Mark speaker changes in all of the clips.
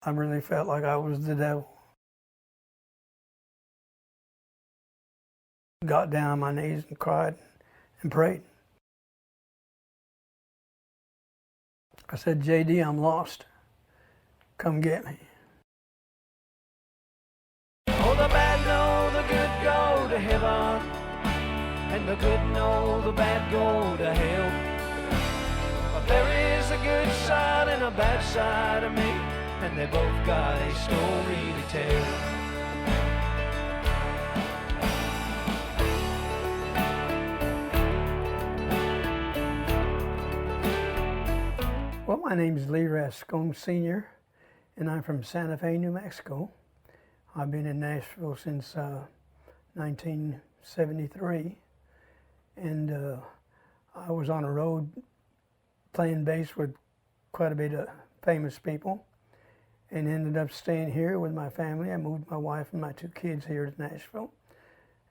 Speaker 1: I really felt like I was the devil. Got down on my knees and cried and prayed. I said, JD, I'm lost. Come get me.
Speaker 2: Oh, the bad know the good go to heaven, and the good know the bad go to hell. But there is a good side and a bad side of me, and they both got a story to tell.
Speaker 1: Well, my name is Lee Rascone Sr., and I'm from Santa Fe, New Mexico. I've been in Nashville since 1973, and I was on the road playing bass with quite a bit of famous people, and ended up staying here with my family. I moved my wife and my 2 kids here to Nashville,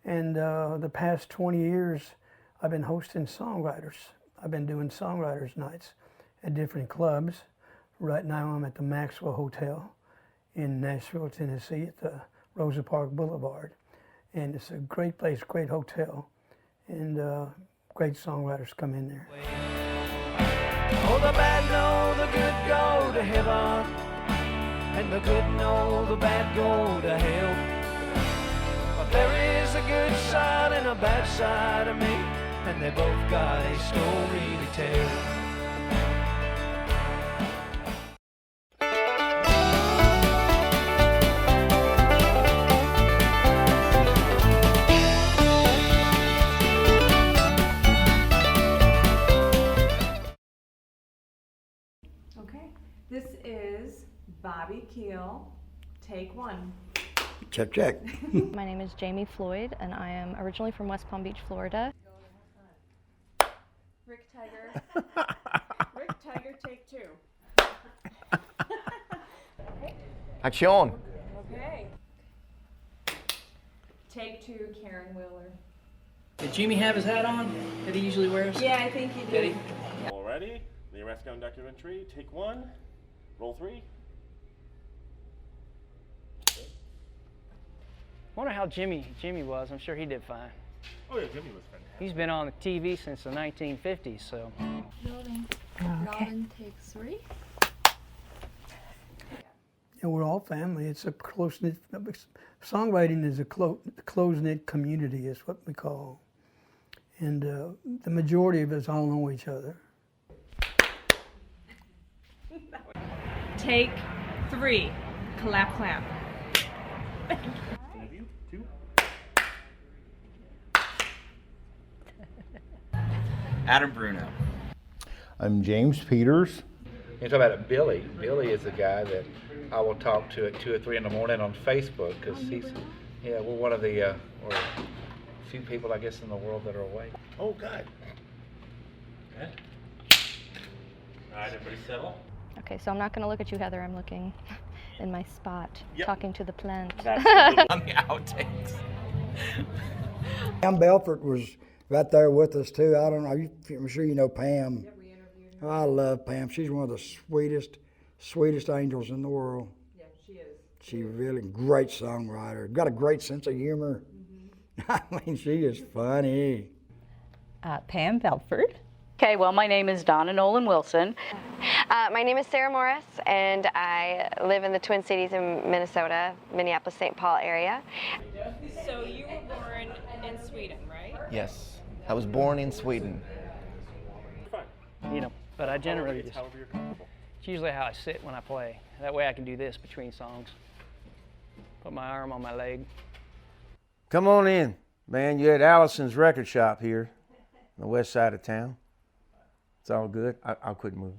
Speaker 1: and the past 20 years I've been hosting songwriters. I've been doing songwriters nights at different clubs. Right now I'm at the Maxwell Hotel in Nashville, Tennessee at the Rosa Parks Boulevard. And it's a great place, great hotel, and great songwriters come in there.
Speaker 2: Oh, the bad know the good go to heaven, and the good know the bad go to hell. But there is a good side and a bad side of me, and they both got a story to tell.
Speaker 3: This is Bobby Keel, take 1.
Speaker 4: Check, check.
Speaker 5: My name is Jamie Floyd, and I am originally from West Palm Beach, Florida.
Speaker 3: Rick Tiger. Rick Tiger, take 2. Okay.
Speaker 6: Action.
Speaker 3: Okay. Take 2, Karen Wheeler.
Speaker 7: Did Jimmy have his hat on that he usually wears?
Speaker 3: Yeah, I think he did.
Speaker 7: Did he?
Speaker 8: All ready? Lee Rascone documentary, take 1, roll 3.
Speaker 7: Wonder how Jimmy was. I'm sure he did fine.
Speaker 8: Oh yeah, Jimmy was fantastic.
Speaker 7: He's been on the TV since the 1950s, so.
Speaker 9: Rolling. Robin takes 3.
Speaker 1: Yeah, we're all family. It's a close-knit, songwriting is a close-knit community is what we call. And the majority of us all know each other.
Speaker 3: Take 3, clap, clap.
Speaker 8: Interview, 2.
Speaker 6: Adam Bruno.
Speaker 4: I'm James Peters.
Speaker 6: You talk about it, Billy. Billy is the guy that I will talk to at 2 or 3 in the morning on Facebook, because we're one of the or few people I guess in the world that are awake.
Speaker 8: Oh, God. Okay. All right, everybody settle.
Speaker 5: Okay, so I'm not going to look at you, Heather. I'm looking in my spot, talking to the plant.
Speaker 6: That's on the outtakes.
Speaker 4: Pam Belford was right there with us too. I don't know, I'm sure you know Pam.
Speaker 3: Yeah, we interviewed her.
Speaker 4: I love Pam. She's one of the sweetest angels in the world.
Speaker 3: Yeah, she is.
Speaker 4: She's really great songwriter. Got a great sense of humor. I mean, she is funny.
Speaker 10: Pam Belford.
Speaker 11: Okay, well, my name is Donna Nolan-Wilson.
Speaker 12: My name is Sarah Morris, and I live in the Twin Cities in Minnesota, Minneapolis, St. Paul area.
Speaker 3: So you were born in Sweden, right?
Speaker 6: Yes, I was born in Sweden.
Speaker 7: You know, but I generally
Speaker 8: It's however you're comfortable.
Speaker 7: it's usually how I sit when I play. That way I can do this between songs. Put my arm on my leg.
Speaker 13: Come on in, man. You're at Allison's record shop here on the west side of town. It's all good. I'll quit moving.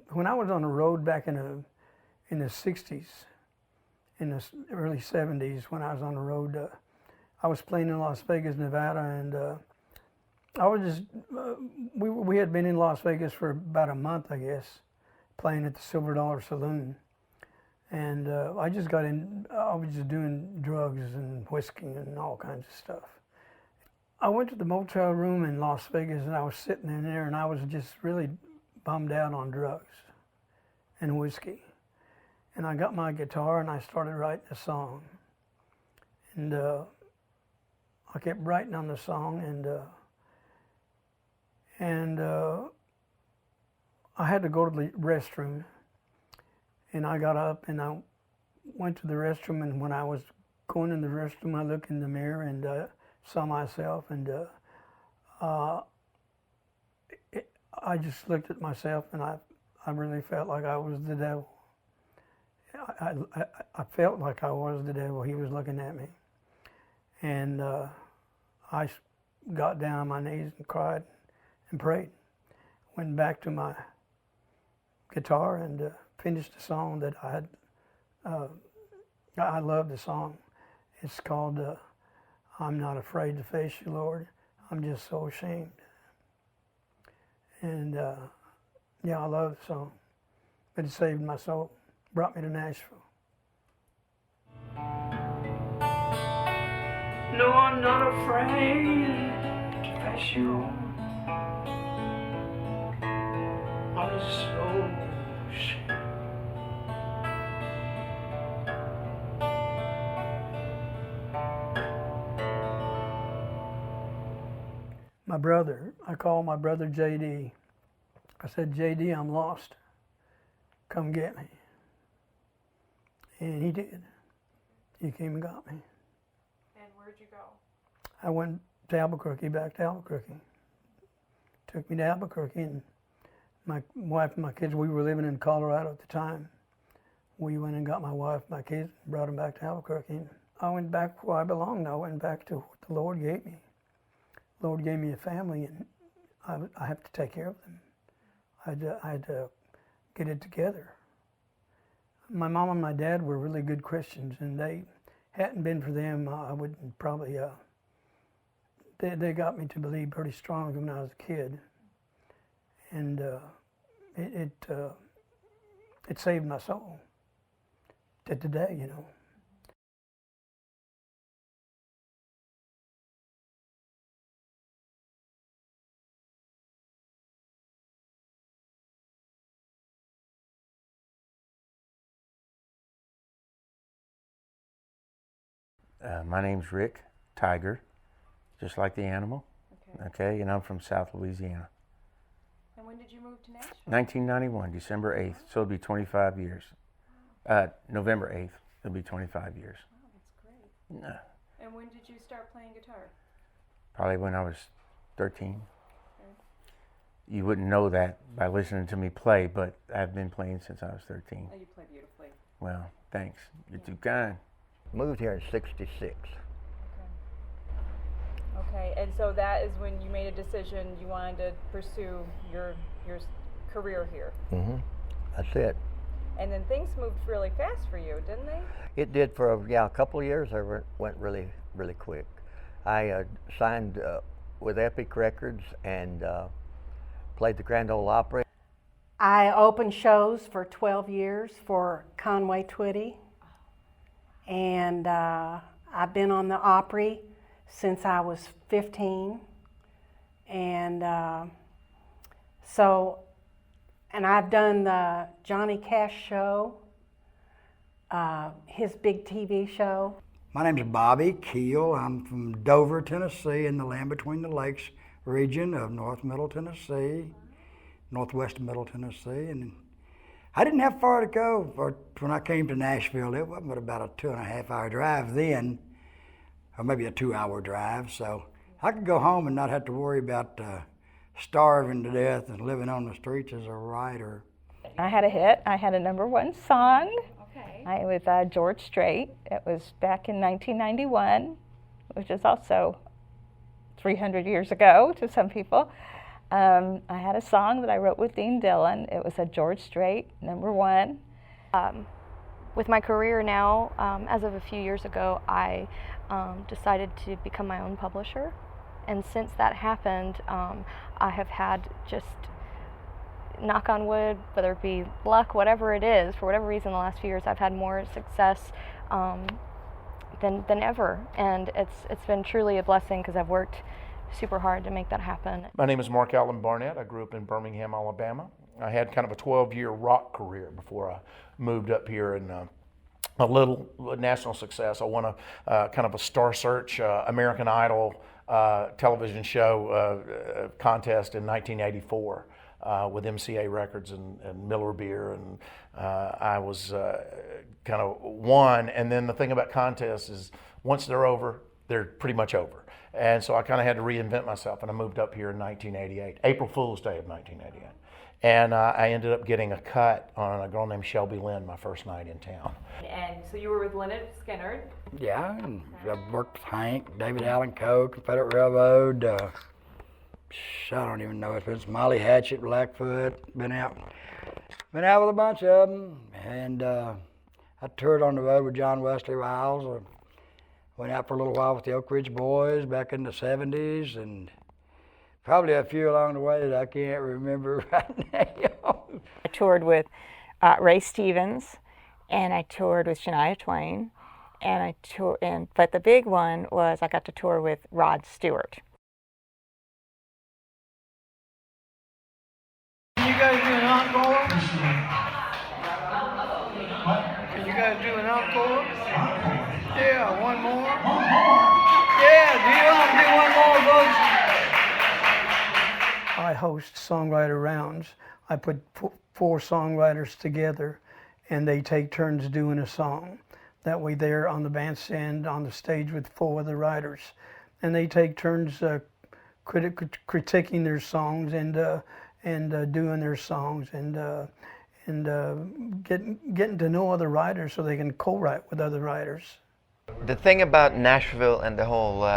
Speaker 1: When I was on the road back in the 60s, in the early 70s, when I was on the road, I was playing in Las Vegas, Nevada, and I was just, we had been in Las Vegas for about a month, I guess, playing at the Silver Dollar Saloon. And I just got in, I was just doing drugs and whiskey and all kinds of stuff. I went to the motel room in Las Vegas, and I was sitting in there, and I was just really bummed out on drugs and whiskey. And I got my guitar, and I started writing a song. And I kept writing on the song, and I had to go to the restroom. And I got up and I went to the restroom, and when I was going in the restroom, I looked in the mirror and saw myself, and I just looked at myself, and I really felt like I was the devil. I felt like I was the devil. He was looking at me. And I got down on my knees and cried and prayed. Went back to my guitar and finished a song that I had. I love the song. It's called I'm Not Afraid to Face You, Lord. I'm Just So Ashamed. And yeah, I love the song. It saved my soul. Brought me to Nashville.
Speaker 2: No, I'm not afraid to face you. I'm so ashamed.
Speaker 1: My brother, I called my brother JD. I said, JD, I'm lost. Come get me. And he did. He came and got me.
Speaker 3: And where'd you go?
Speaker 1: I went to Albuquerque, back to Albuquerque. Took me to Albuquerque, and my wife and my kids, we were living in Colorado at the time. We went and got my wife, my kids, and brought them back to Albuquerque. And I went back where I belonged. I went back to what the Lord gave me. The Lord gave me a family, and I have to take care of them. I had to get it together. My mom and my dad were really good Christians, and they hadn't been for them, I wouldn't probably, they got me to believe pretty strongly when I was a kid. And it saved my soul to today, you know.
Speaker 13: My name's Rick Tiger, just like the animal. Okay, and I'm from South Louisiana.
Speaker 3: And when did you move to Nashville?
Speaker 13: 1991, December 8th, so it'll be 25 years. November 8th, it'll be 25 years.
Speaker 3: Wow, that's great.
Speaker 13: No,
Speaker 3: And when did you start playing guitar?
Speaker 13: probably when I was 13.
Speaker 3: Okay.
Speaker 13: You wouldn't know that by listening to me play, but I've been playing since I was 13.
Speaker 3: Oh, you play beautifully.
Speaker 13: Well, thanks. You're too kind.
Speaker 4: Moved here in '66.
Speaker 3: Okay, and so that is when you made a decision you wanted to pursue your career here.
Speaker 4: Mm-hmm. That's it.
Speaker 3: And then things moved really fast for you, didn't they?
Speaker 4: It did for a couple of years. I went really, really quick. I signed with Epic Records and played the Grand Ole Opry.
Speaker 14: I opened shows for 12 years for Conway Twitty, and I've been on the Opry since I was 15, and and I've done the Johnny Cash show, his big TV show.
Speaker 4: My name's Bobby Keel. I'm from Dover, Tennessee, in the Land Between the Lakes region of North Middle Tennessee, northwest of Middle Tennessee, and I didn't have far to go when I came to Nashville. It wasn't but about a 2.5-hour drive then, or maybe a 2-hour drive, so I could go home and not have to worry about starving to death and living on the streets as a writer.
Speaker 10: I had a hit. I had a #1 song.
Speaker 3: Okay.
Speaker 10: With George Strait. It was back in 1991, which is also 300 years ago to some people. I had a song that I wrote with Dean Dillon. It was a George Strait #1.
Speaker 5: With my career now, as of a few years ago, I decided to become my own publisher. And since that happened, I have had just knock on wood, whether it be luck, whatever it is, for whatever reason, the last few years I've had more success than ever, and it's been truly a blessing because I've worked super hard to make that happen.
Speaker 15: My name is Marc-Alan Barnette. I grew up in Birmingham, Alabama. I had kind of a 12-year rock career before I moved up here, and a little national success. I won a kind of a Star Search American Idol television show contest in 1984 with MCA Records and Miller Beer, and I was kind of won. And then the thing about contests is once they're over, they're pretty much over. And so I kind of had to reinvent myself, and I moved up here in 1988, April Fool's Day of 1988. And I ended up getting a cut on a girl named Shelby Lynn my first night in town.
Speaker 3: And so you were with Lynette Skinner.
Speaker 4: Yeah, and I worked with Hank, David Allen Coe, Confederate Railroad. I don't even know. It's been Smiley Hatchet, Blackfoot. Been out with a bunch of them. And I toured on the road with John Wesley Riles. Went out for a little while with the Oak Ridge Boys back in the 70s, and probably a few along the way that I can't remember right now.
Speaker 16: I toured with Ray Stevens, and I toured with Shania Twain, and but the big one was I got to tour with Rod Stewart.
Speaker 1: Can you guys do an encore? Can you guys do an encore? Yeah, one more. Yeah, do you want to do one more, folks? I host songwriter rounds. I put 4 songwriters together, and they take turns doing a song. That way they're on the bandstand on the stage with 4 other writers, and they take turns critiquing their songs and doing their songs and getting to know other writers so they can co-write with other writers.
Speaker 17: The thing about Nashville and the whole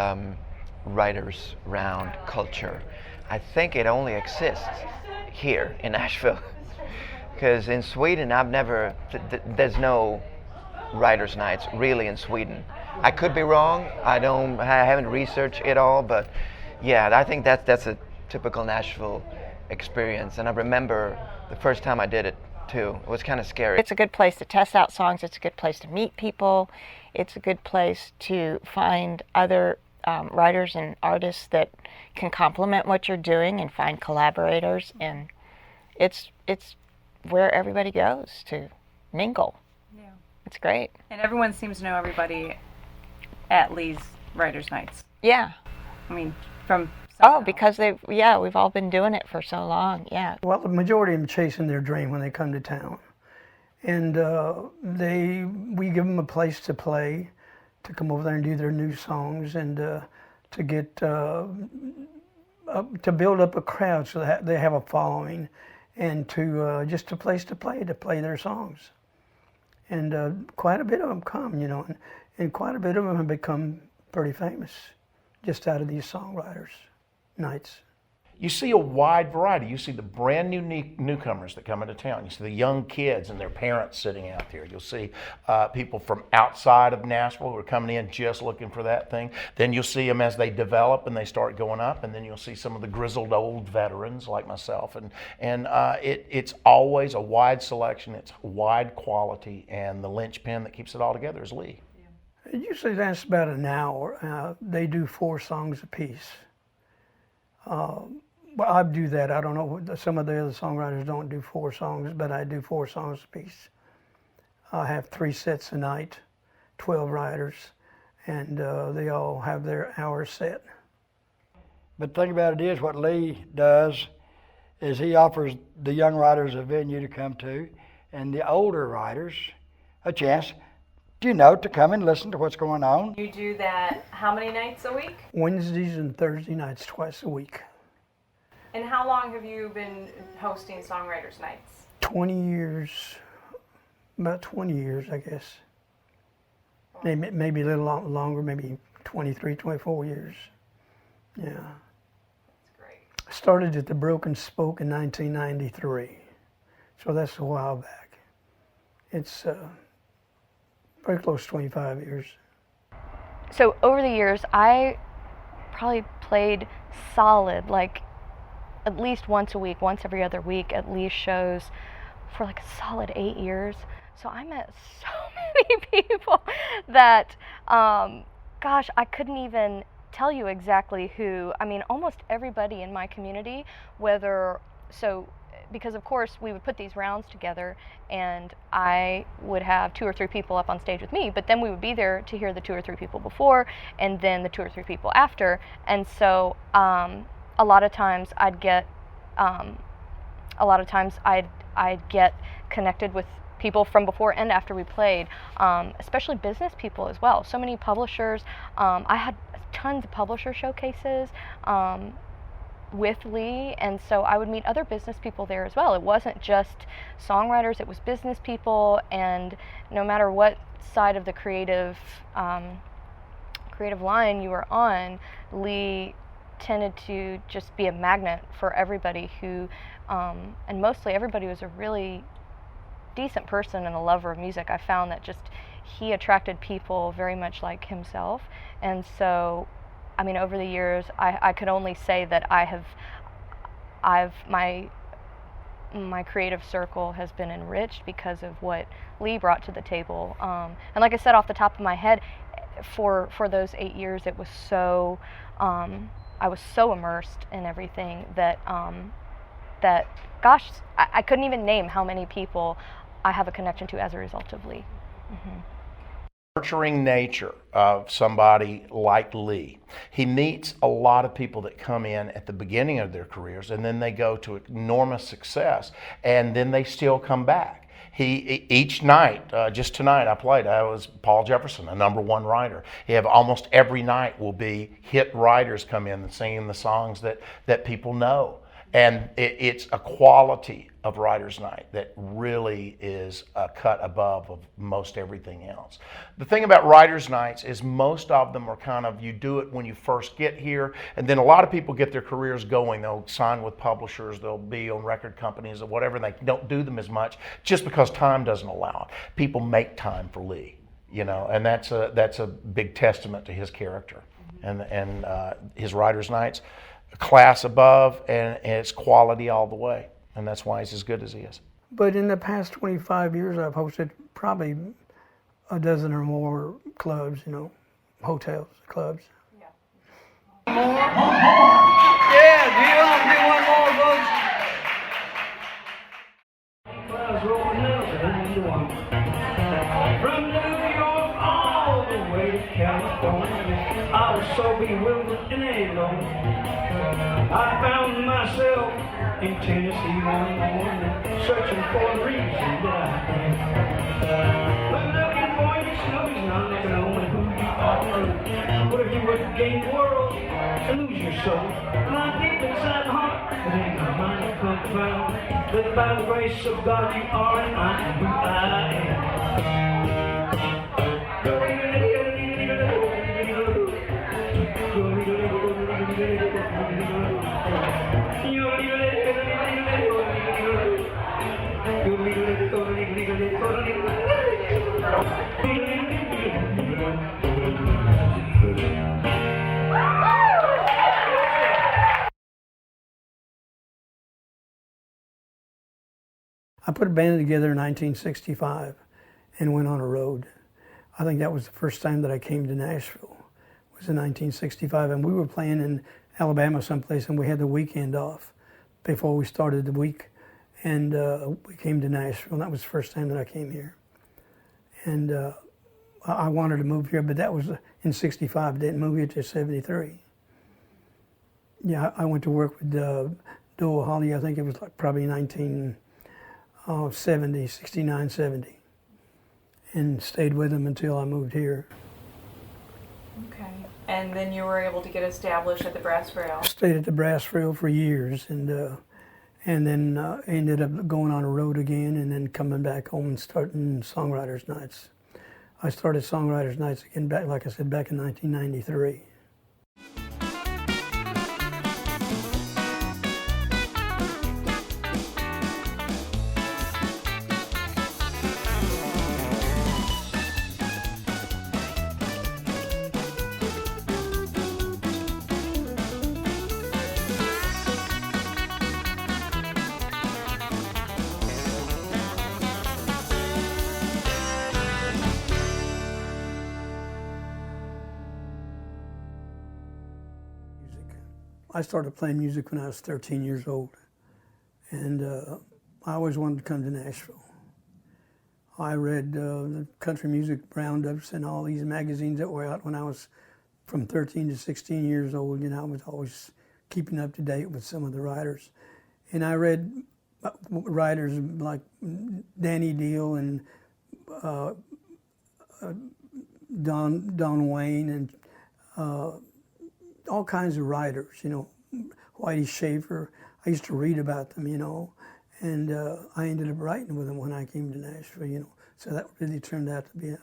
Speaker 17: writers round culture, I think it only exists here in Nashville. Because in Sweden, there's no writers' nights really in Sweden. I could be wrong. I haven't researched it all, but yeah, I think that's a typical Nashville experience. And I remember the first time I did it too. It was kind of scary.
Speaker 16: It's a good place to test out songs. It's a good place to meet people. It's a good place to find other writers and artists that can complement what you're doing and find collaborators. And it's where everybody goes to mingle.
Speaker 3: Yeah.
Speaker 16: It's great.
Speaker 3: And everyone seems to know everybody at Lee's Writers' Nights.
Speaker 16: Yeah.
Speaker 3: I mean, from
Speaker 16: somehow. Because we've all been doing it for so long, yeah.
Speaker 1: Well, the majority of them chasing their dream when they come to town. And we give them a place to play, to come over there and do their new songs, and to get to build up a crowd so that they have a following, and to just a place to play their songs. And quite a bit of them come, you know, and quite a bit of them have become pretty famous just out of these songwriters nights.
Speaker 15: You see a wide variety. You see the brand new newcomers that come into town. You see the young kids and their parents sitting out there. You'll see people from outside of Nashville who are coming in just looking for that thing. Then you'll see them as they develop and they start going up, and then you'll see some of the grizzled old veterans like myself. And it's always a wide selection. It's wide quality, and the linchpin that keeps it all together is Lee.
Speaker 1: It usually lasts about an hour. They do 4 songs apiece. Well, I do that. I don't know. Some of the other songwriters don't do 4 songs, but I do 4 songs apiece. I have 3 sets a night, 12 writers, and they all have their hour set.
Speaker 4: But the thing about it is, what Lee does is he offers the young writers a venue to come to, and the older writers a chance, to come and listen to what's going on.
Speaker 3: You do that how many nights a week?
Speaker 1: Wednesdays and Thursday nights, twice a week.
Speaker 3: And how long have you been hosting Songwriters' Nights?
Speaker 1: 20 years, about 20 years, I guess. Maybe a little longer, maybe 23, 24 years. Yeah. That's
Speaker 3: great.
Speaker 1: I started at the Broken Spoke in 1993, so that's a while back. It's pretty close to 25 years.
Speaker 5: So over the years, I probably played solid, like at least once a week, once every other week, at least shows for like a solid 8 years. So I met so many people that, gosh, I couldn't even tell you exactly who. I mean, almost everybody in my community, because of course we would put these rounds together and I would have 2 or 3 people up on stage with me, but then we would be there to hear the 2 or 3 people before and then the 2 or 3 people after. And so a lot of times I'd get connected with people from before and after we played, especially business people as well. So many publishers. I had tons of publisher showcases with Lee, and so I would meet other business people there as well. It wasn't just songwriters, it was business people, and no matter what side of the creative line you were on, Lee tended to just be a magnet for everybody who, and mostly everybody was a really decent person and a lover of music. I found that just he attracted people very much like himself, and so I mean, over the years, I could only say that my creative circle has been enriched because of what Lee brought to the table. And like I said, off the top of my head, for those 8 years, it was so, I was so immersed in everything that, gosh, I couldn't even name how many people I have a connection to as a result of Lee. Mm-hmm.
Speaker 15: Nurturing nature of somebody like Lee. He meets a lot of people that come in at the beginning of their careers and then they go to enormous success and then they still come back. Each night, just tonight I was Paul Jefferson, a #1 writer. You have almost every night will be hit writers come in and singing the songs that people know. And it's a quality of Writers' Night that really is a cut above of most everything else. The thing about Writers' Nights is most of them are kind of, you do it when you first get here, and then a lot of people get their careers going. They'll sign with publishers, they'll be on record companies or whatever, and they don't do them as much just because time doesn't allow it. People make time for Lee, you know, and that's a big testament to his character and his Writers' Nights. Class above, and it's quality all the way, and that's why he's as good as he is.
Speaker 1: But in the past 25 years, I've hosted probably a dozen or more clubs, you know, hotels, clubs.
Speaker 2: Yeah, do you want to do one more, folks? Clouds rolling out from New York all the way to California, I was so bewildered and alone. I found myself in Tennessee one morning, searching for a reason that I had. But looking for you, Snoopy's not knowing who you are. What if you were to gain the world and lose your soul? My deep inside heart, but in my mind I come found that by the grace of God you are and I am who I am.
Speaker 1: I put a band together in 1965 and went on a road. I think that was the first time that I came to Nashville, was in 1965, and we were playing in Alabama someplace, and we had the weekend off before we started the week, and we came to Nashville, and that was the first time that I came here. And I wanted to move here, but that was in 65, didn't move here till 73. Yeah, I went to work with Doe Holly, I think it was like probably 69, 70, and stayed with him until I moved here.
Speaker 3: Okay. And then you were able to get established at the Brass Rail.
Speaker 1: Stayed at the Brass Rail for years, and then ended up going on a road again, and then coming back home and starting Songwriters' Nights. I started Songwriters' Nights again, back, like I said, back in 1993. I started playing music when I was 13 years old, and I always wanted to come to Nashville. I read the country music roundups and all these magazines that were out when I was from 13 to 16 years old. You know, I was always keeping up to date with some of the writers. And I read writers like Danny Deal and Don Wayne and all kinds of writers, you know, Whitey Schaefer. I used to read about them, you know, and I ended up writing with them when I came to Nashville, you know. So that really turned out to be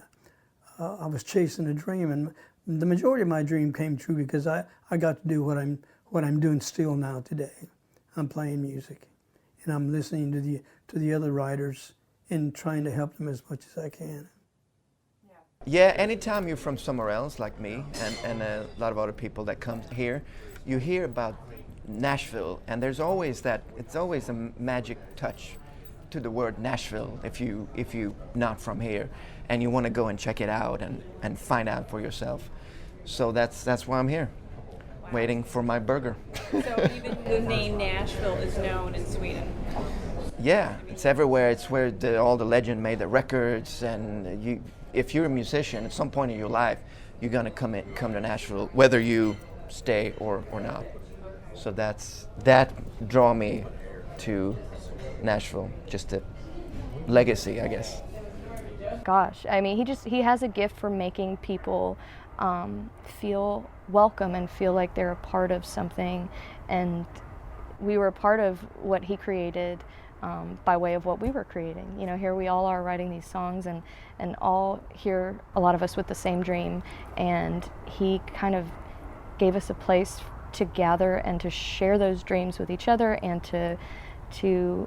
Speaker 1: I was chasing a dream, and the majority of my dream came true because I got to do what I'm doing still now today. I'm playing music, and I'm listening to the other writers and trying to help them as much as I can.
Speaker 17: Yeah, anytime you're from somewhere else, like me, and a lot of other people that come here, you hear about Nashville, and there's always it's always a magic touch to the word Nashville if you not from here, and you want to go and check it out and find out for yourself. So that's why I'm here, waiting for my burger.
Speaker 3: So even the name Nashville is known in Sweden.
Speaker 17: Yeah, it's everywhere. It's where all the legend made the records, and if you're a musician, at some point in your life, you're gonna come to Nashville, whether you stay or not. So that draw me to Nashville, just a legacy, I guess.
Speaker 5: Gosh, I mean, he has a gift for making people feel welcome and feel like they're a part of something, and we were a part of what he created by way of what we were creating. You know, here we all are writing these songs, and all here, a lot of us with the same dream, and he kind of gave us a place to gather and to share those dreams with each other, and to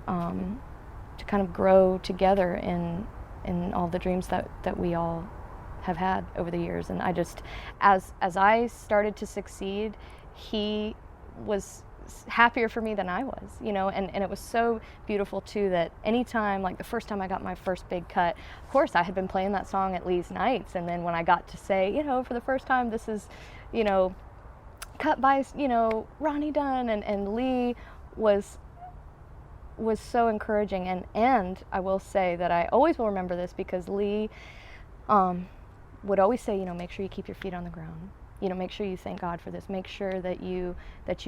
Speaker 5: kind of grow together in all the dreams that we all have had over the years. And I just, as I started to succeed, he was happier for me than I was, you know, and it was so beautiful too that anytime, like the first time I got my first big cut, of course I had been playing that song at Lee's nights, and then when I got to say, you know, for the first time, this is, you know, cut by, you know, Ronnie Dunn, and Lee was so encouraging, and I will say that I always will remember this because Lee would always say, you know, make sure you keep your feet on the ground, you know, make sure you thank God for this, make sure that you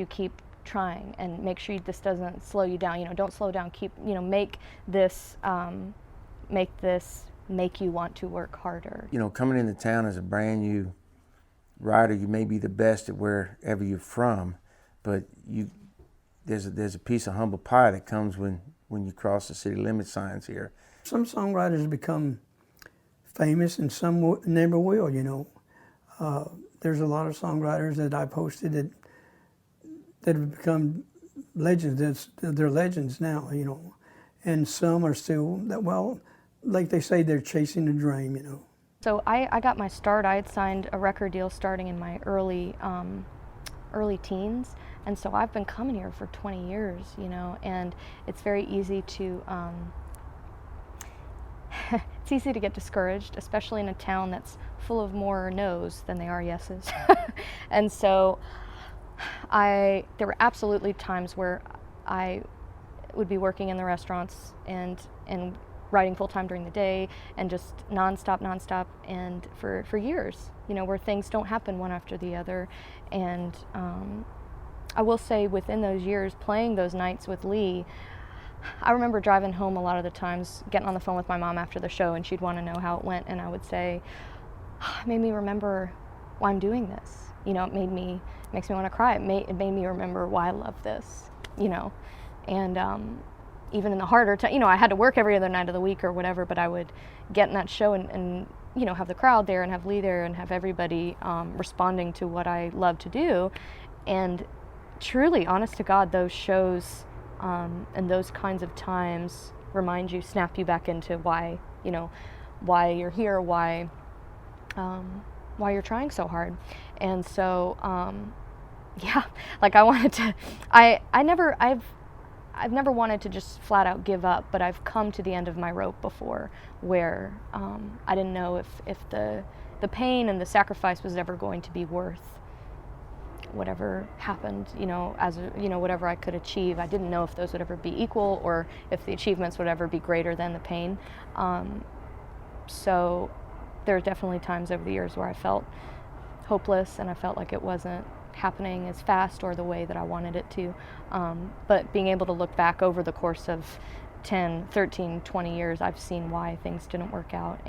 Speaker 5: keep trying, and make sure this doesn't slow you down, you know, don't slow down, keep, you know, make this make you want to work harder.
Speaker 13: You know, coming into town as a brand new writer, you may be the best at wherever you're from, but there's a piece of humble pie that comes when you cross the city limit signs here.
Speaker 1: Some songwriters become famous and some never will, you know. There's a lot of songwriters that I posted that have become legends. They're legends now, you know. And some are still, well, like they say, they're chasing a dream, you know.
Speaker 5: So I got my start. I had signed a record deal starting in my early teens, and so I've been coming here for 20 years, you know, and it's very easy to it's easy to get discouraged, especially in a town that's full of more no's than they are yeses. And so there were absolutely times where I would be working in the restaurants and writing full-time during the day, and just nonstop, and for years, you know, where things don't happen one after the other. And I will say, within those years, playing those nights with Lee, I remember driving home a lot of the times, getting on the phone with my mom after the show, and she'd want to know how it went, and I would say, it made me remember why I'm doing this. You know, makes me want to cry. It made me remember why I love this, you know. And even in the harder time, you know, I had to work every other night of the week or whatever, but I would get in that show and you know, have the crowd there and have Lee there and have everybody responding to what I love to do. And truly, honest to God, those shows and those kinds of times remind you, snap you back into why, you know, why you're here, why you're trying so hard. And so, yeah, like I wanted to, I've never wanted to just flat out give up, but I've come to the end of my rope before where I didn't know if the pain and the sacrifice was ever going to be worth whatever happened, as whatever I could achieve. I didn't know if those would ever be equal or if the achievements would ever be greater than the pain. So there are definitely times over the years where I felt hopeless and I felt like it wasn't happening as fast or the way that I wanted it to. But being able to look back over the course of 10, 13, 20 years, I've seen why things didn't work out.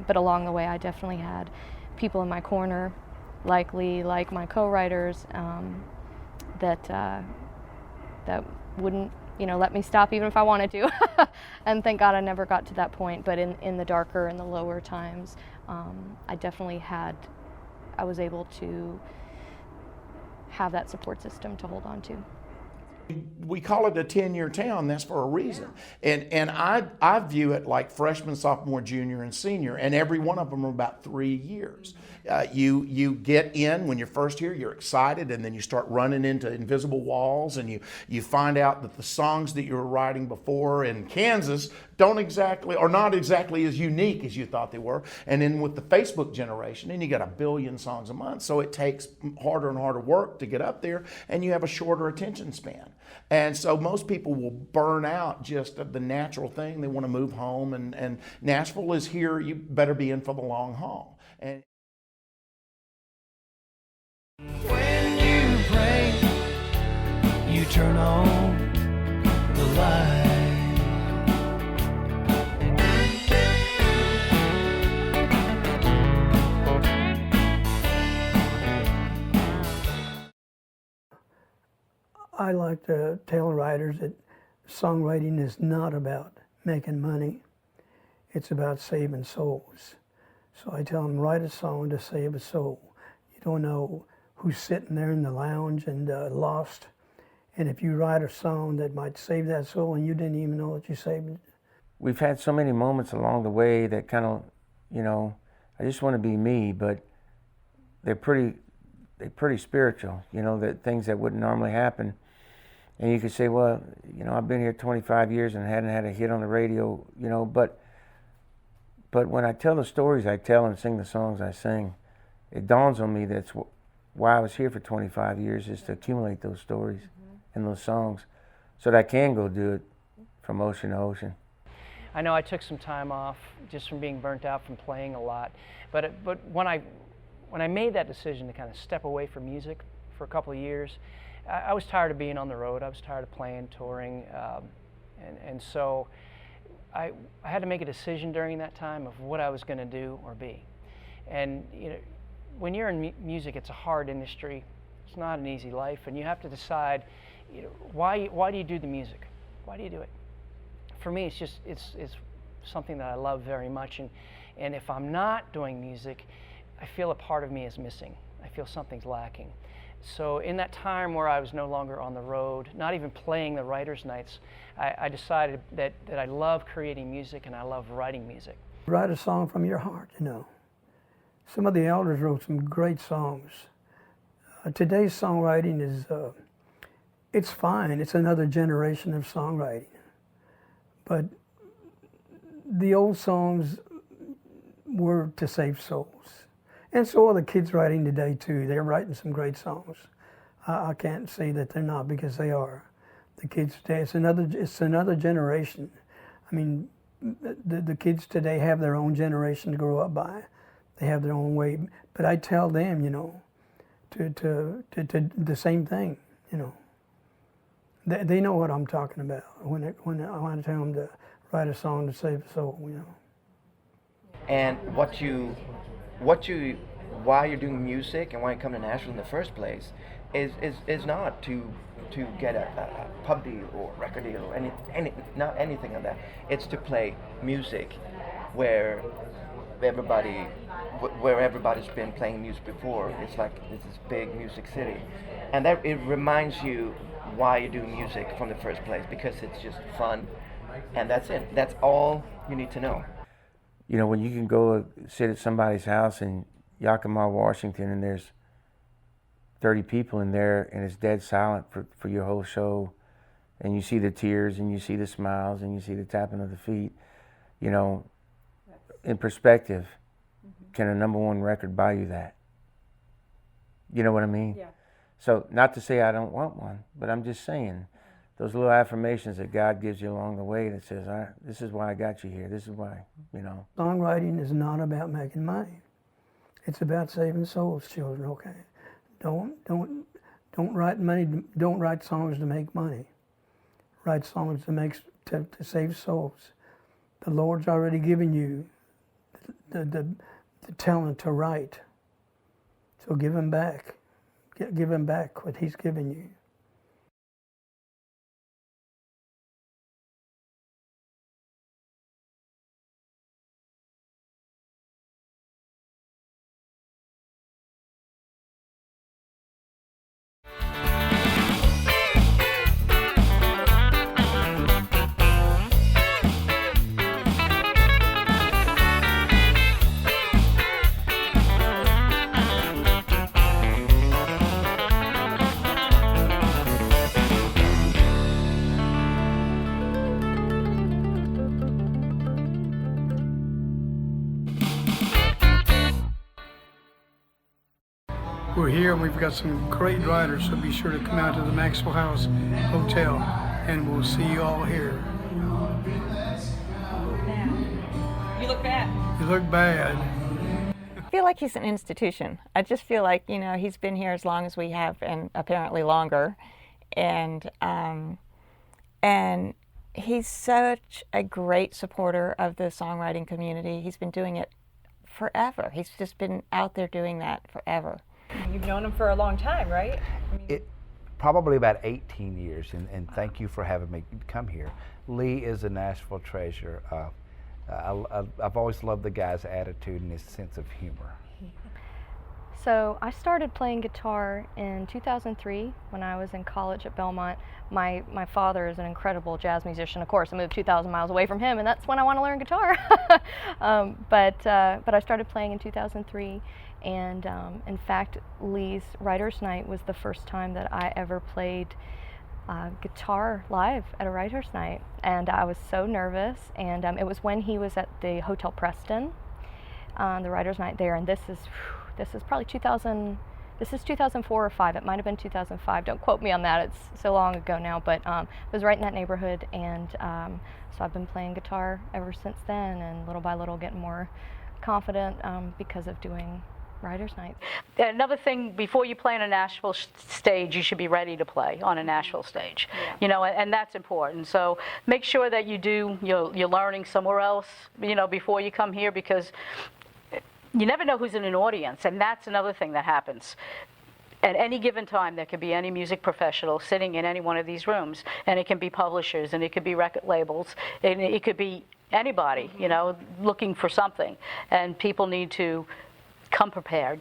Speaker 5: But along the way, I definitely had people in my corner, like Lee, like my co-writers, that wouldn't let me stop even if I wanted to. And thank God I never got to that point. But in the darker and the lower times, I definitely I was able to have that support system to hold on to.
Speaker 15: We call it a 10-year town. That's for a reason. And I view it like freshman, sophomore, junior, and senior, and every one of them are about 3 years. You get in when you're first here, you're excited, and then you start running into invisible walls, and you find out that the songs that you were writing before in Kansas not exactly as unique as you thought they were. And then with the Facebook generation, and you got 1 billion songs a month, so it takes harder and harder work to get up there, and you have a shorter attention span. And so most people will burn out just of the natural thing. They want to move home, and Nashville is here. You better be in for the long haul. And
Speaker 2: when you pray, you turn on the light.
Speaker 1: I like to tell writers that songwriting is not about making money. It's about saving souls. So I tell them, write a song to save a soul. You don't know who's sitting there in the lounge and lost. And if you write a song that might save that soul and you didn't even know that you saved it.
Speaker 13: We've had so many moments along the way that kind of, I just want to be me, but they're pretty spiritual, that things that wouldn't normally happen. And you could say, well, I've been here 25 years and hadn't had a hit on the radio, but when I tell the stories I tell and sing the songs I sing, it dawns on me that's why I was here for 25 years, is to accumulate those stories and those songs so that I can go do it from ocean to ocean.
Speaker 7: I know I took some time off just from being burnt out from playing a lot, but when I made that decision to kind of step away from music for a couple of years, I was tired of being on the road. I was tired of playing, touring, and so I had to make a decision during that time of what I was going to do or be. And when you're in music, it's a hard industry. It's not an easy life, and you have to decide, why do you do the music? Why do you do it? For me, it's something that I love very much, and if I'm not doing music, I feel a part of me is missing. I feel something's lacking. So in that time where I was no longer on the road, not even playing the writers' nights, I decided that I love creating music and I love writing music.
Speaker 1: Write a song from your heart, Some of the elders wrote some great songs. Today's songwriting is, it's fine. It's another generation of songwriting. But the old songs were to save souls. And so are the kids writing today too. They're writing some great songs. I can't say that they're not, because they are. The kids today, it's another generation. I mean, the kids today have their own generation to grow up by. They have their own way. But I tell them, to the same thing, They know what I'm talking about when I want to tell them to write a song to save a soul,
Speaker 17: And why you're doing music and why you come to Nashville in the first place is not to get a pub deal or record deal or not anything of that. It's to play music where everybody's been playing music before. It's like this is big music city, and that it reminds you why you do music from the first place, because it's just fun, and that's it. That's all you need to know.
Speaker 13: When you can go sit at somebody's house in Yakima, Washington, and there's 30 people in there, and it's dead silent for your whole show, and you see the tears, and you see the smiles, and you see the tapping of the feet, in perspective, can a #1 record buy you that? You know what I mean?
Speaker 3: Yeah.
Speaker 13: So not to say I don't want one, but I'm just saying those little affirmations that God gives you along the way that says, this is why I got you here. This is why, you know.
Speaker 1: Songwriting is not about making money. It's about saving souls, children, okay? Don't write money, don't write songs to make money. Write songs to save souls. The Lord's already given you the talent to write. So give him back. Give him back what he's given you. We're here and we've got some great writers, so be sure to come out to the Maxwell House Hotel and we'll see you all here.
Speaker 3: You look bad.
Speaker 1: You look bad.
Speaker 16: I feel like he's an institution. I just feel like, you know, he's been here as long as we have, and apparently longer. And he's such a great supporter of the songwriting community. He's been doing it forever. He's just been out there doing that forever.
Speaker 3: You've known him for a long time, right?
Speaker 18: Probably about 18 years, and thank you for having me come here. Lee is a Nashville treasure. I've always loved the guy's attitude and his sense of humor.
Speaker 5: So I started playing guitar in 2003 when I was in college at Belmont. My father is an incredible jazz musician. Of course, I moved 2,000 miles away from him, and that's when I want to learn guitar. But I started playing in 2003, and in fact, Lee's Writers' Night was the first time that I ever played guitar live at a Writers' Night, and I was so nervous. And it was when he was at the Hotel Preston, the Writers' Night there, and this is probably 2000. This is 2004 or 5. It might have been 2005. Don't quote me on that. It's so long ago now. But it was right in that neighborhood, and so I've been playing guitar ever since then, and little by little getting more confident because of doing Writers' Night.
Speaker 11: Another thing, before you play on a Nashville stage, you should be ready to play on a Nashville stage. Yeah. You know, and that's important. So make sure that you're learning somewhere else, you know, before you come here, because you never know who's in an audience, and that's another thing that happens. At any given time, there could be any music professional sitting in any one of these rooms, and it can be publishers, and it could be record labels, and it could be anybody, you know, looking for something. And people need to come prepared.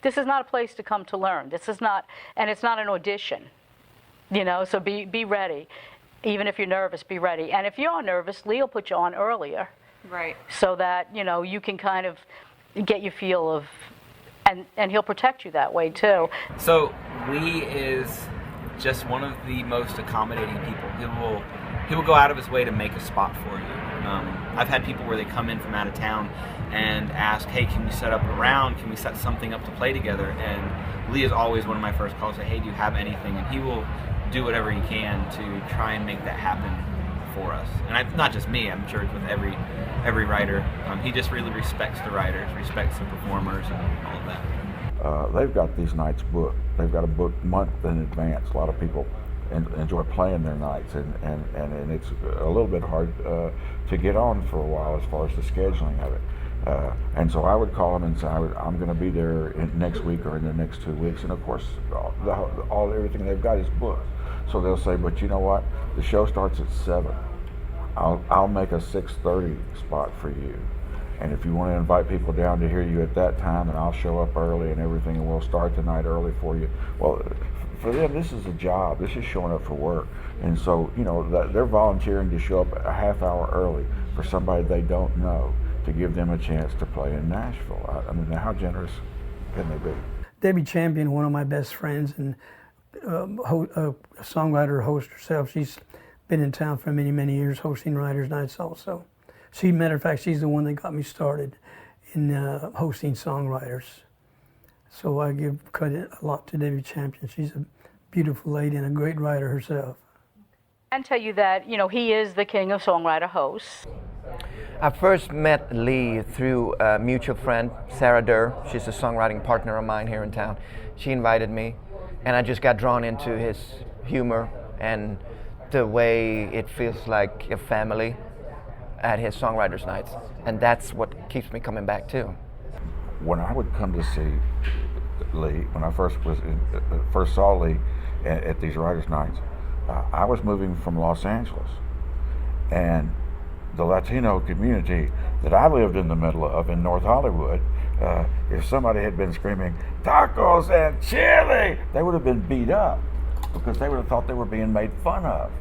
Speaker 11: This is not a place to come to learn. This is not, and it's not an audition, you know, so be ready. Even if you're nervous, be ready. And if you're nervous, Lee will put you on earlier.
Speaker 3: Right.
Speaker 11: So that, you know, you can kind of get your feel of, and he'll protect you that way too.
Speaker 19: So Lee is just one of the most accommodating people. He will go out of his way to make a spot for you. I've had people where they come in from out of town and ask, hey, can we set up a round? Can we set something up to play together? And Lee is always one of my first calls, say, hey, do you have anything? And he will do whatever he can to try and make that happen for us. And not just me, I'm sure it's with every writer. He just really respects the writers, respects the performers, and all of that.
Speaker 20: They've got these nights booked. They've got a book month in advance. A lot of people enjoy playing their nights, and it's a little bit hard to get on for a while as far as the scheduling of it. And so I would call them and say, I'm going to be there next week or in the next 2 weeks. And of course, everything they've got is booked. So they'll say, but you know what? The show starts at 7. I'll make a 6:30 spot for you. And if you want to invite people down to hear you at that time, and I'll show up early and everything, and we'll start the night early for you. Well, for them, this is a job. This is showing up for work. And so, you know, they're volunteering to show up a half hour early for somebody they don't know to give them a chance to play in Nashville. I mean, how generous can they be?
Speaker 1: Debbie Champion, one of my best friends, and a songwriter, host herself. She's been in town for many, many years hosting Writers' Nights also. Matter of fact, she's the one that got me started in hosting songwriters. So I give credit a lot to Debbie Champion. She's a beautiful lady and a great writer herself.
Speaker 11: And tell you that, you know, he is the king of songwriter hosts.
Speaker 17: I first met Lee through a mutual friend, Sarah Durr. She's a songwriting partner of mine here in town. She invited me, and I just got drawn into his humor and the way it feels like a family at his songwriters' nights. And that's what keeps me coming back too.
Speaker 20: When I would come to see Lee, when I first saw Lee at these writers' nights, I was moving from Los Angeles, and the Latino community that I lived in the middle of in North Hollywood, if somebody had been screaming tacos and chili, they would have been beat up because they would have thought they were being made fun of.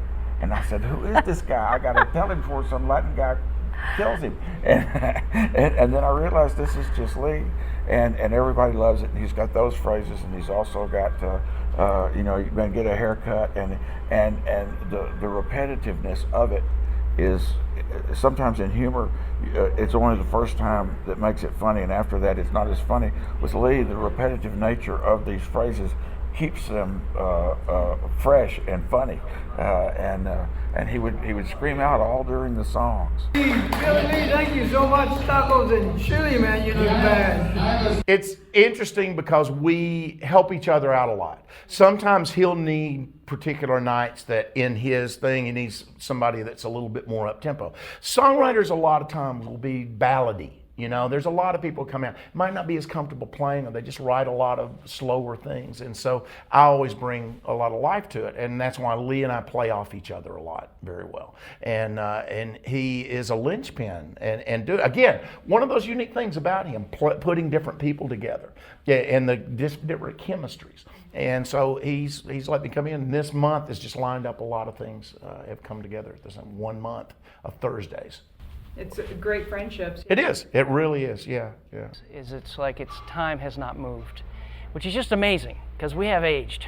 Speaker 20: And I said, who is this guy? I got to tell him before some Latin guy kills him. And then I realized this is just Lee, and everybody loves it. And he's got those phrases, and he's also got, you know, you can get a haircut, and the repetitiveness of it is sometimes in humor. It's only the first time that makes it funny, and after that, it's not as funny. With Lee, the repetitive nature of these phrases keeps them fresh and funny, and he would scream out all during the songs.
Speaker 1: Billy Lee, thank you so much. Tacos and chili, man, you look bad.
Speaker 15: It's interesting because we help each other out a lot. Sometimes he'll need particular nights that in his thing he needs somebody that's a little bit more up tempo. Songwriters a lot of times will be ballady. You know, there's a lot of people come out, might not be as comfortable playing, or they just write a lot of slower things. And so I always bring a lot of life to it. And that's why Lee and I play off each other a lot very well. And he is a linchpin. And again, one of those unique things about him, putting different people together and the different chemistries. And so he's let me come in. And this month has just lined up a lot of things have come together. There's 1 month of Thursdays.
Speaker 3: It's great friendships.
Speaker 15: It is. It really is. Yeah.
Speaker 7: It's like its time has not moved, which is just amazing because we have aged.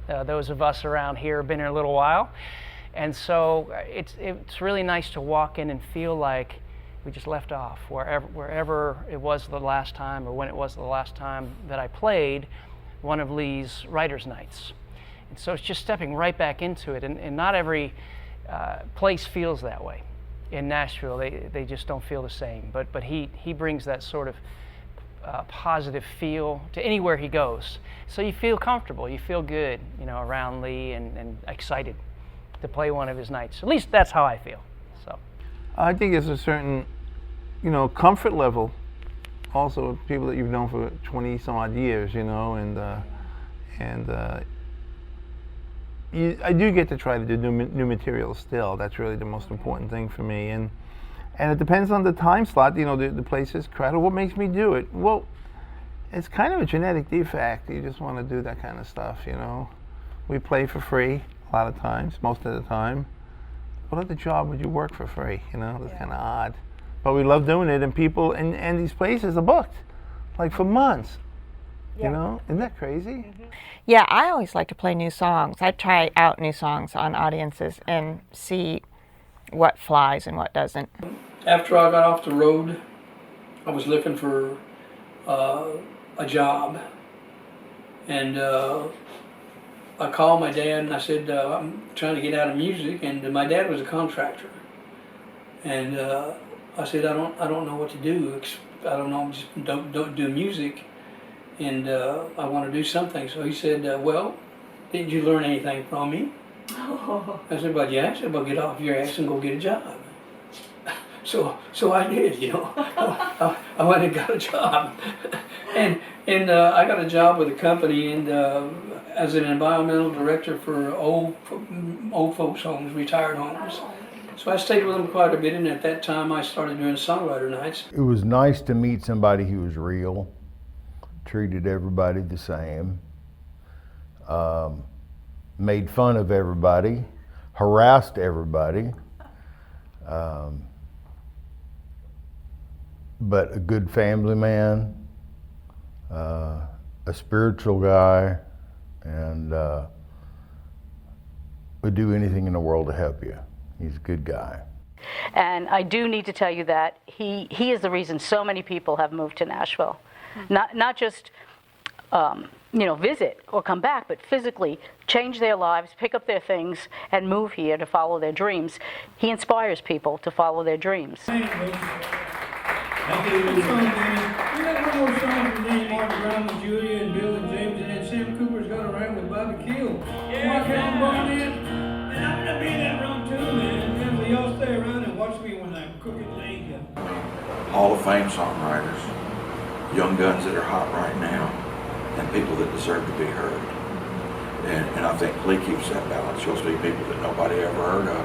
Speaker 7: Those of us around here have been here a little while, and so it's really nice to walk in and feel like we just left off wherever it was the last time, or when it was the last time that I played one of Lee's writers' nights. And so it's just stepping right back into it, and not every place feels that way. In Nashville, they just don't feel the same. But he brings that sort of positive feel to anywhere he goes. So you feel comfortable, you feel good, you know, around Lee and excited to play one of his nights. At least that's how I feel. So
Speaker 21: I think it's a certain, you know, comfort level. Also, people that you've known for 20 some odd years, you know, I do get to try to do new material still. That's really the most important thing for me. And it depends on the time slot, you know, the place is crowded. What makes me do it? Well, it's kind of a genetic defect. You just want to do that kind of stuff, you know. We play for free a lot of times, most of the time. What other job would you work for free? You know, that's kind of odd. But we love doing it, and people, and these places are booked, like for months. You know, isn't that crazy?
Speaker 16: Mm-hmm. Yeah, I always like to play new songs. I try out new songs on audiences and see what flies and what doesn't.
Speaker 1: After I got off the road, I was looking for a job, and I called my dad and I said, I'm trying to get out of music, and my dad was a contractor, and I said, I don't know what to do. I don't know, just don't do music. And I want to do something. So he said, well, didn't you learn anything from me? I said, well, yeah. I said, well, get off your ass and go get a job. So I did, you know. I went and got a job. and I got a job with a company and as an environmental director for old folks' homes, retired homes. So I stayed with them quite a bit, and at that time I started doing songwriter nights.
Speaker 22: It was nice to meet somebody who was real. Treated everybody the same, made fun of everybody, harassed everybody, but a good family man, a spiritual guy, and would do anything in the world to help you. He's a good guy.
Speaker 11: And I do need to tell you that he is the reason so many people have moved to Nashville. Not just visit or come back, but physically change their lives, pick up their things, and move here to follow their dreams. He inspires people to follow their dreams.
Speaker 9: Thank you. We got one more song from Danny Marc-Alan with Julia and Bill and James, and then Sam Cooper's got a rhyme with Bobby Keel. Marc-Alan, Barnette, and I'm gonna be in that room too, man. And so y'all stay around and watch me when I'm cooking late.
Speaker 12: Hall of Fame songwriters, young guns that are hot right now, and people that deserve to be heard. And I think Lee keeps that balance. You'll see people that nobody ever heard of,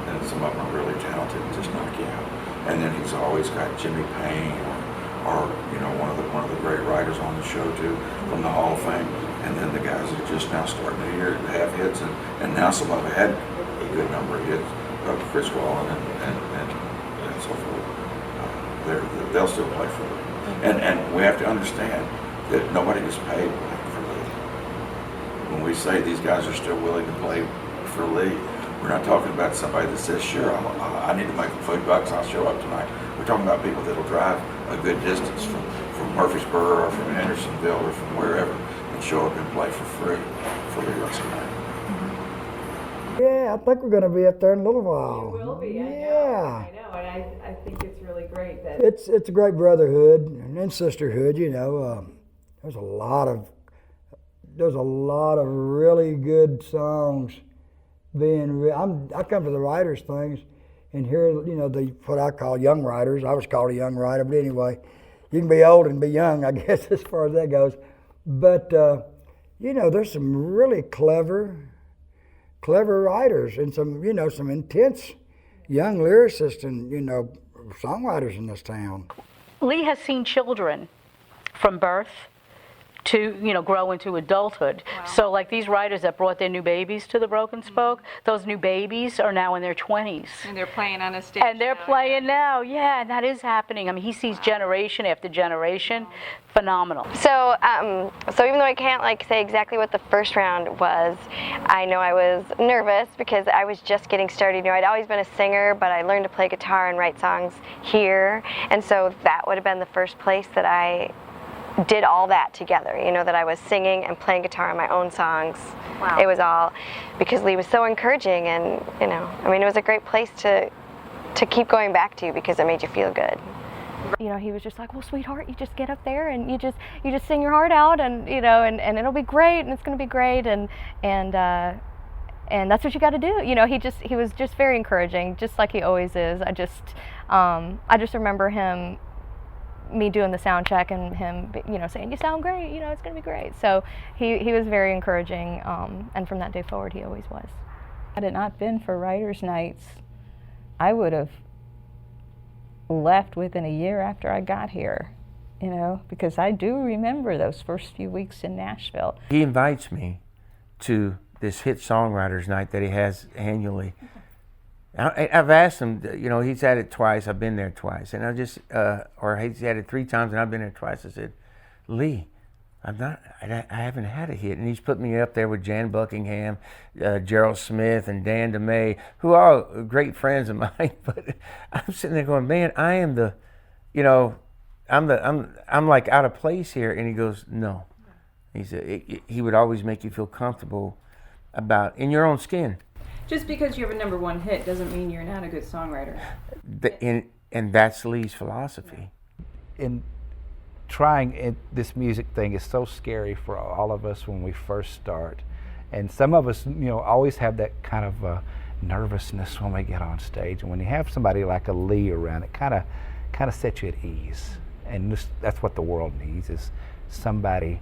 Speaker 12: and some of them are really talented and just knock you out. And then he's always got Jimmy Payne or one of the great writers on the show too from the Hall of Fame. And then the guys that are just now starting to have hits, and now some of them had a good number of hits, Chris Wallen and so forth. They'll still play for it. And we have to understand that nobody gets paid for Lee. When we say these guys are still willing to play for Lee, we're not talking about somebody that says, sure, I need to make $40, I'll show up tonight. We're talking about people that'll drive a good distance from Murfreesboro or from Hendersonville or from wherever and show up and play for free for Lee Rascone.
Speaker 4: Yeah, I think we're going to be up there in a little while.
Speaker 3: You will be.
Speaker 4: Yeah.
Speaker 3: I know, and I think it's really great that
Speaker 4: It's a great brotherhood and sisterhood. There's a lot of really good songs being. I come to the writers things, and here what I call young writers. I was called a young writer, but anyway, you can be old and be young, I guess, as far as that goes. But there's some really clever writers and some intense young lyricists and songwriters in this town.
Speaker 11: Lee has seen children from birth to grow into adulthood. Wow. So like these writers that brought their new babies to the Broken Spoke, those new babies are now in their 20s.
Speaker 3: And they're playing on a stage.
Speaker 11: And they're playing now, yeah, and that is happening. I mean, he sees generation after generation. Phenomenal.
Speaker 5: So even though I can't say exactly what the first round was, I know I was nervous because I was just getting started. I'd always been a singer, but I learned to play guitar and write songs here, and so that would have been the first place that I did all that together, that I was singing and playing guitar on my own songs. Wow. It was all because Lee was so encouraging, and it was a great place to keep going back to because it made you feel good. He was just like, well, sweetheart, you just get up there and you just sing your heart out, and and it'll be great, and it's going to be great, and that's what you got to do. He was just very encouraging, just like he always is. I just remember me doing the sound check and him, saying, you sound great, it's going to be great. So he was very encouraging, and from that day forward, he always was.
Speaker 10: Had it not been for writers' nights, I would have left within a year after I got here, because I do remember those first few weeks in Nashville.
Speaker 13: He invites me to this hit songwriters night that he has annually. I've asked him, he's had it twice, I've been there twice, and or he's had it 3 times and I've been there twice. I said, Lee, I haven't had a hit. And he's put me up there with Jan Buckingham, Gerald Smith, and Dan DeMay, who are all great friends of mine. But I'm sitting there going, man, I am I'm like out of place here. And he goes, no. He said he would always make you feel comfortable in your own skin.
Speaker 3: Just because you have a #1 hit doesn't mean you're not a good songwriter.
Speaker 13: And that's Lee's philosophy.
Speaker 18: In trying this music thing is so scary for all of us when we first start, and some of us always have that kind of nervousness when we get on stage, and when you have somebody like a Lee around, it kind of sets you at ease, and that's what the world needs, is somebody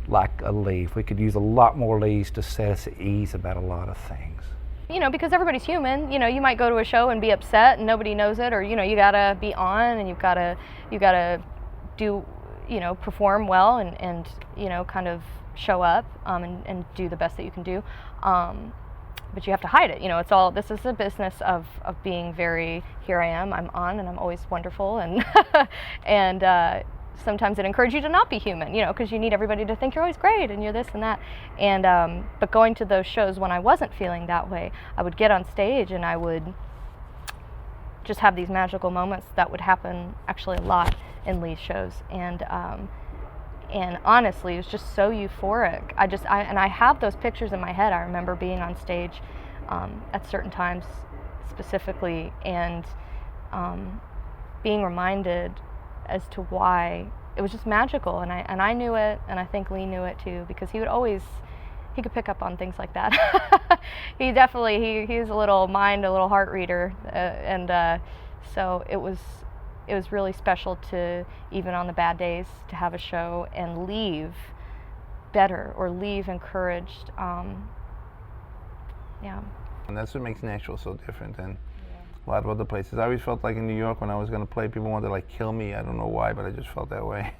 Speaker 18: like a Lee. If we could use a lot more Lees to set us at ease about a lot of things.
Speaker 5: Because everybody's human. You might go to a show and be upset and nobody knows it, or you gotta be on and you gotta do perform well and kind of show up and do the best that you can do. But you have to hide it. This is a business of being very, here I am, I'm on, and I'm always wonderful, and and sometimes it encourages you to not be human, because you need everybody to think you're always great and you're this and that. And but going to those shows when I wasn't feeling that way, I would get on stage and I would just have these magical moments that would happen actually a lot in Lee's shows. And And honestly, it was just so euphoric. And I have those pictures in my head. I remember being on stage at certain times specifically, and being reminded as to why it was just magical. And I knew it, and I think Lee knew it too, because he could pick up on things like that. He definitely, he's a little heart reader, and so it was really special to, even on the bad days, to have a show and leave better, or leave encouraged. Yeah.
Speaker 21: And that's what makes Nashville so different than a lot of other places. I always felt like in New York when I was going to play, people wanted to like kill me. I don't know why, but I just felt that way.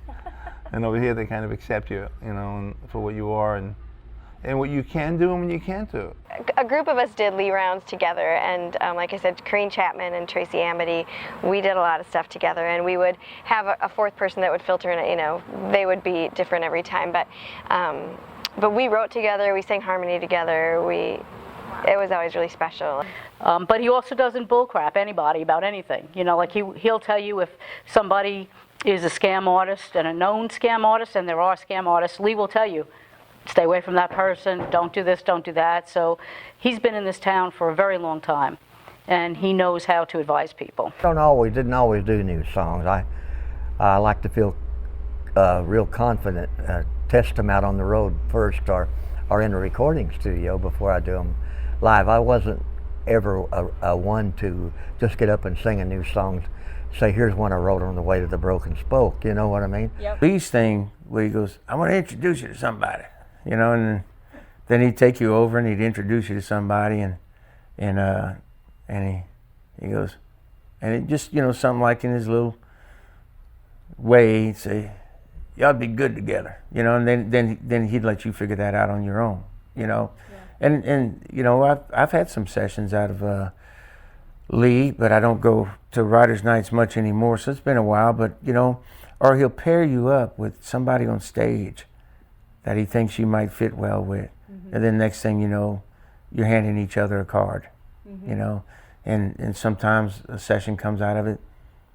Speaker 21: And over here, they kind of accept you, you know, for what you are, and what you can do and what you can't do.
Speaker 6: A group of us did Lee rounds together, and like I said, Corrine Chapman and Traci Amodio, we did a lot of stuff together, and we would have a fourth person that would filter in. You know, they would be different every time, but we wrote together, we sang harmony together. It was always really special.
Speaker 11: But he also doesn't bullcrap anybody about anything. You know, like he'll tell you if somebody is a scam artist and a known scam artist, and there are scam artists, Lee will tell you, stay away from that person, don't do this, don't do that. So he's been in this town for a very long time, and he knows how to advise people.
Speaker 8: Didn't always do new songs. I like to feel real confident, test them out on the road first, or in a recording studio before I do them live. I wasn't ever a one to just get up and sing a new song, say, here's one I wrote on the way to the Broken Spoke, you know what I mean?
Speaker 13: Yep. Lee's thing, where he goes, I want to introduce you to somebody, you know, and then he'd take you over and he'd introduce you to somebody, and he goes, and it just, you know, something like in his little way, he'd say, y'all be good together, you know, and then he'd let you figure that out on your own, you know. Yeah. And you know, I've had some sessions out of Lee, but I don't go to writers' nights much anymore, so it's been a while. But you know, or he'll pair you up with somebody on stage that he thinks you might fit well with, and then next thing you know, you're handing each other a card, you know, and sometimes a session comes out of it.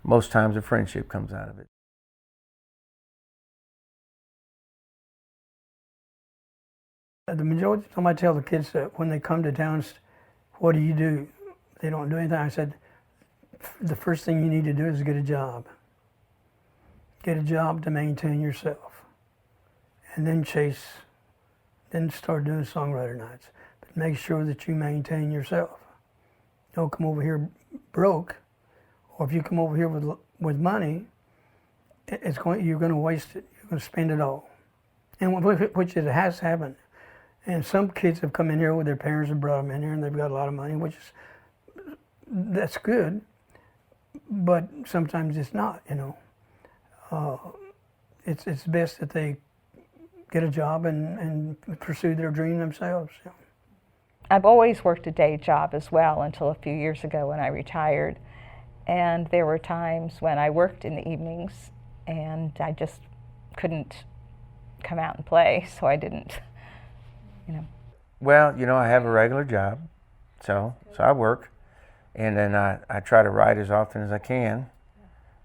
Speaker 13: Most times a friendship comes out of it.
Speaker 1: The majority of the time I tell the kids that when they come to town, what do? They don't do anything. I said, the first thing you need to do is get a job. Get a job to maintain yourself. And then start doing songwriter nights. But make sure that you maintain yourself. Don't come over here broke, or if you come over here with money, you're going to waste it. You're going to spend it all. And which it has happened. And some kids have come in here with their parents and brought them in here, and they've got a lot of money, that's good, but sometimes it's not, you know. It's best that they get a job and pursue their dream themselves. You know.
Speaker 10: I've always worked a day job as well until a few years ago when I retired, and there were times when I worked in the evenings and I just couldn't come out and play, so I didn't. You know.
Speaker 13: Well, you know, I have a regular job, so I work, and then I try to write as often as I can,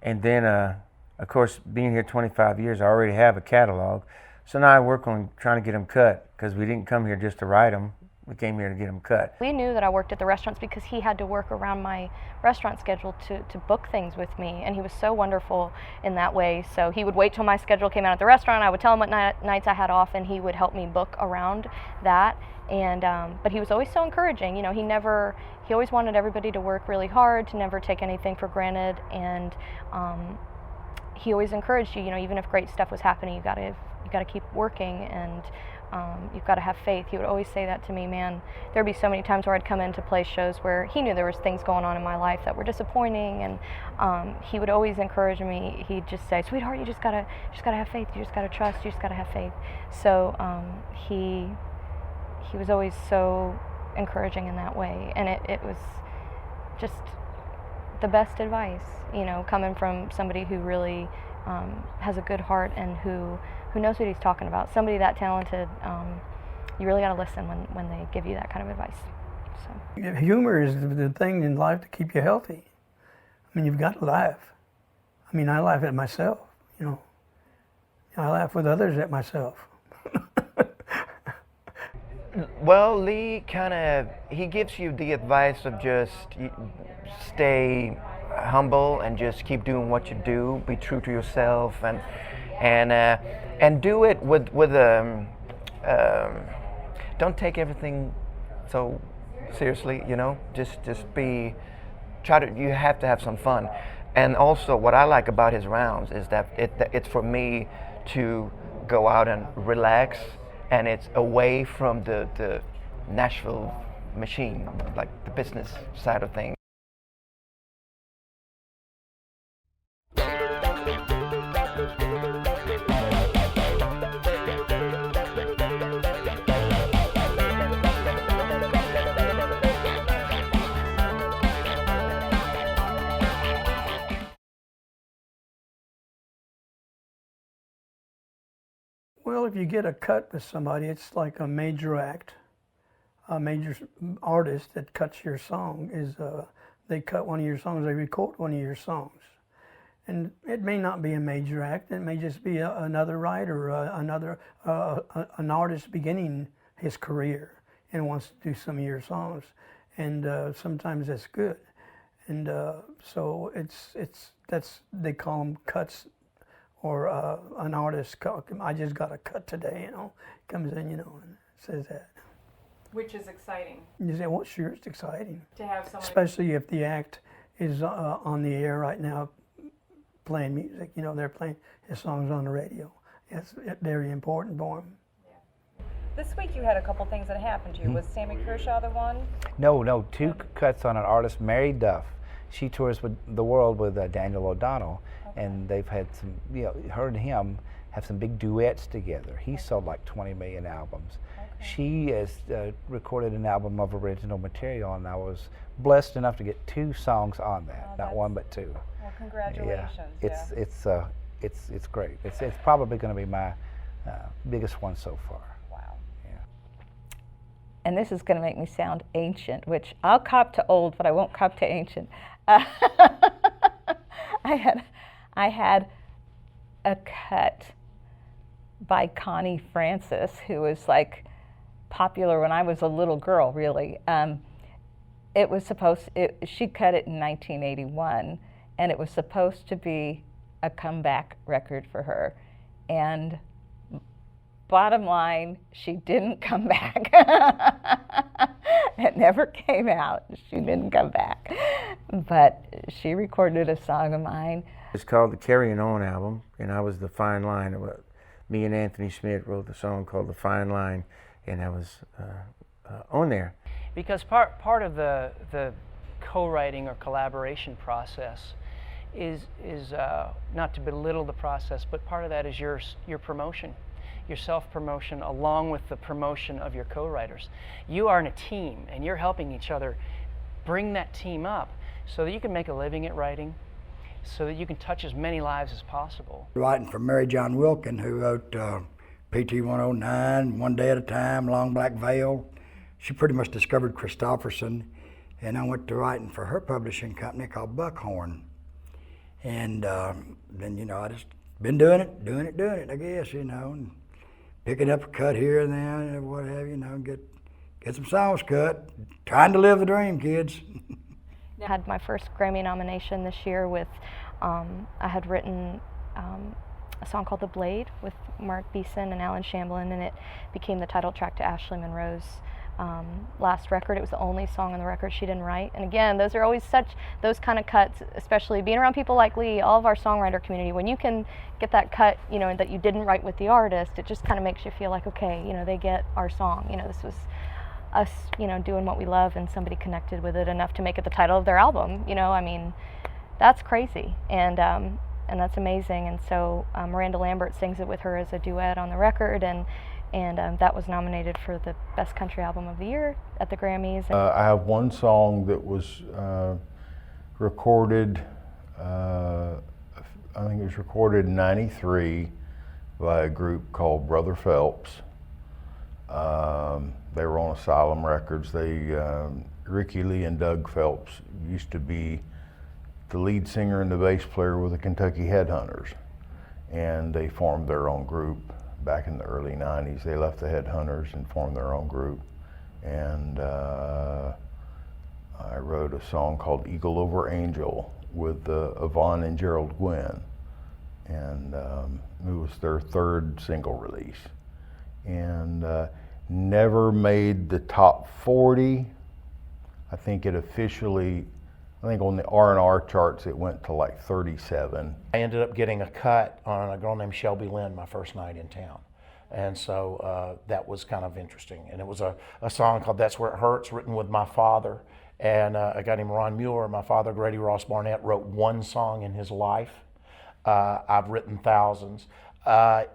Speaker 13: and then of course, being here 25 years, I already have a catalog, so now I work on trying to get them cut, because we didn't come here just to write them. We came here to get them cut.
Speaker 5: Lee knew that I worked at the restaurants because he had to work around my restaurant schedule to book things with me, and he was so wonderful in that way. So he would wait till my schedule came out at the restaurant, I would tell him what nights I had off, and he would help me book around that. And but he was always so encouraging. You know, he always wanted everybody to work really hard, to never take anything for granted, and he always encouraged you. You know, even if great stuff was happening, you got to keep working, and you've got to have faith. He would always say that to me, man. There'd be so many times where I'd come in to play shows where he knew there was things going on in my life that were disappointing, and he would always encourage me. He'd just say, sweetheart, you just gotta have faith. You just gotta trust. You just gotta have faith. So he was always so encouraging in that way, and it was just the best advice, you know, coming from somebody who really has a good heart and who knows what he's talking about. Somebody that talented, you really got to listen when they give you that kind of advice. So.
Speaker 1: Humor is the thing in life to keep you healthy. I mean, you've got to laugh. I mean, I laugh at myself, you know. And I laugh with others at myself.
Speaker 17: Well, Lee he gives you the advice of just stay humble and just keep doing what you do, be true to yourself, and do it with don't take everything so seriously, you know. Just you have to have some fun. And also, what I like about his rounds is that it's for me to go out and relax, and it's away from the Nashville machine, like the business side of things.
Speaker 1: Well, if you get a cut with somebody, it's like a major act. A major artist that cuts your song is, they cut one of your songs, they record one of your songs. And it may not be a major act, it may just be another writer, an artist beginning his career and wants to do some of your songs. And sometimes that's good. And so they call them cuts. Or an artist, I just got a cut today, you know, comes in, you know, and says that.
Speaker 3: Which is exciting.
Speaker 1: You say, well, sure, it's exciting.
Speaker 3: To have someone.
Speaker 1: Especially if the act is on the air right now playing music, you know, they're playing his songs on the radio. It's very important for them.
Speaker 3: Yeah. This week you had a couple things that happened to you. Was Sammy Kershaw the one?
Speaker 18: No, two cuts on an artist, Mary Duff. She tours with the world with Daniel O'Donnell. And they've had some, you know, her and him have some big duets together. He sold like 20 million albums. Okay. She has recorded an album of original material, and I was blessed enough to get 2 songs on that, not one but 2.
Speaker 3: Well, congratulations.
Speaker 18: Yeah. It's great. It's probably going to be my biggest one so far.
Speaker 3: Wow.
Speaker 18: Yeah.
Speaker 10: And this is going to make me sound ancient, which I'll cop to old, but I won't cop to ancient. I had a cut by Connie Francis, who was like popular when I was a little girl, really. It was she cut it in 1981, and it was supposed to be a comeback record for her. And bottom line, she didn't come back. It never came out. She didn't come back. But she recorded a song of mine.
Speaker 13: It's called the Carrying On album, and I was the fine line. Me and Anthony Schmidt wrote the song called The Fine Line, and I was on there.
Speaker 7: Because part of the co-writing or collaboration process is not to belittle the process, but part of that is your promotion, your self-promotion, along with the promotion of your co-writers. You are in a team, and you're helping each other bring that team up so that you can make a living at writing, so that you can touch as many lives as possible.
Speaker 4: Writing for Mary John Wilkin, who wrote PT 109, One Day at a Time, Long Black Veil. She pretty much discovered Christopherson, and I went to writing for her publishing company called Buckhorn. And then, you know, I just been doing it, I guess, you know, and picking up a cut here and there, and what have you, know, get some songs cut. Trying to live the dream, kids.
Speaker 5: I had my first Grammy nomination this year with, I had written a song called The Blade with Mark Beeson and Alan Shamblin, and it became the title track to Ashley Monroe's last record. It was the only song on the record she didn't write. And again, those are always those kind of cuts, especially being around people like Lee, all of our songwriter community, when you can get that cut, you know, that you didn't write with the artist, it just kind of makes you feel like, okay, you know, they get our song. You know, this was us, you know, doing what we love, and somebody connected with it enough to make it the title of their album. You know, I mean, that's crazy, and that's amazing. And so Miranda Lambert sings it with her as a duet on the record, and that was nominated for the Best Country Album of the Year at the Grammys.
Speaker 22: I have one song that was recorded, I think it was recorded in '93 by a group called Brother Phelps. They were on Asylum Records. Ricky Lee and Doug Phelps used to be the lead singer and the bass player with the Kentucky Headhunters. and they formed their own group back in the early 90s. They left the Headhunters and formed their own group. And I wrote a song called Eagle Over Angel with Yvonne and Gerald Gwynn. And it was their third single release. And never made the top 40. I think it officially, on the R&R charts it went to like 37.
Speaker 15: I ended up getting a cut on a girl named Shelby Lynn my first night in town. And so that was kind of interesting. And it was a song called That's Where It Hurts, written with my father and a guy named Ron Muir. My father, Grady Ross Barnette, wrote one song in his life. I've written thousands.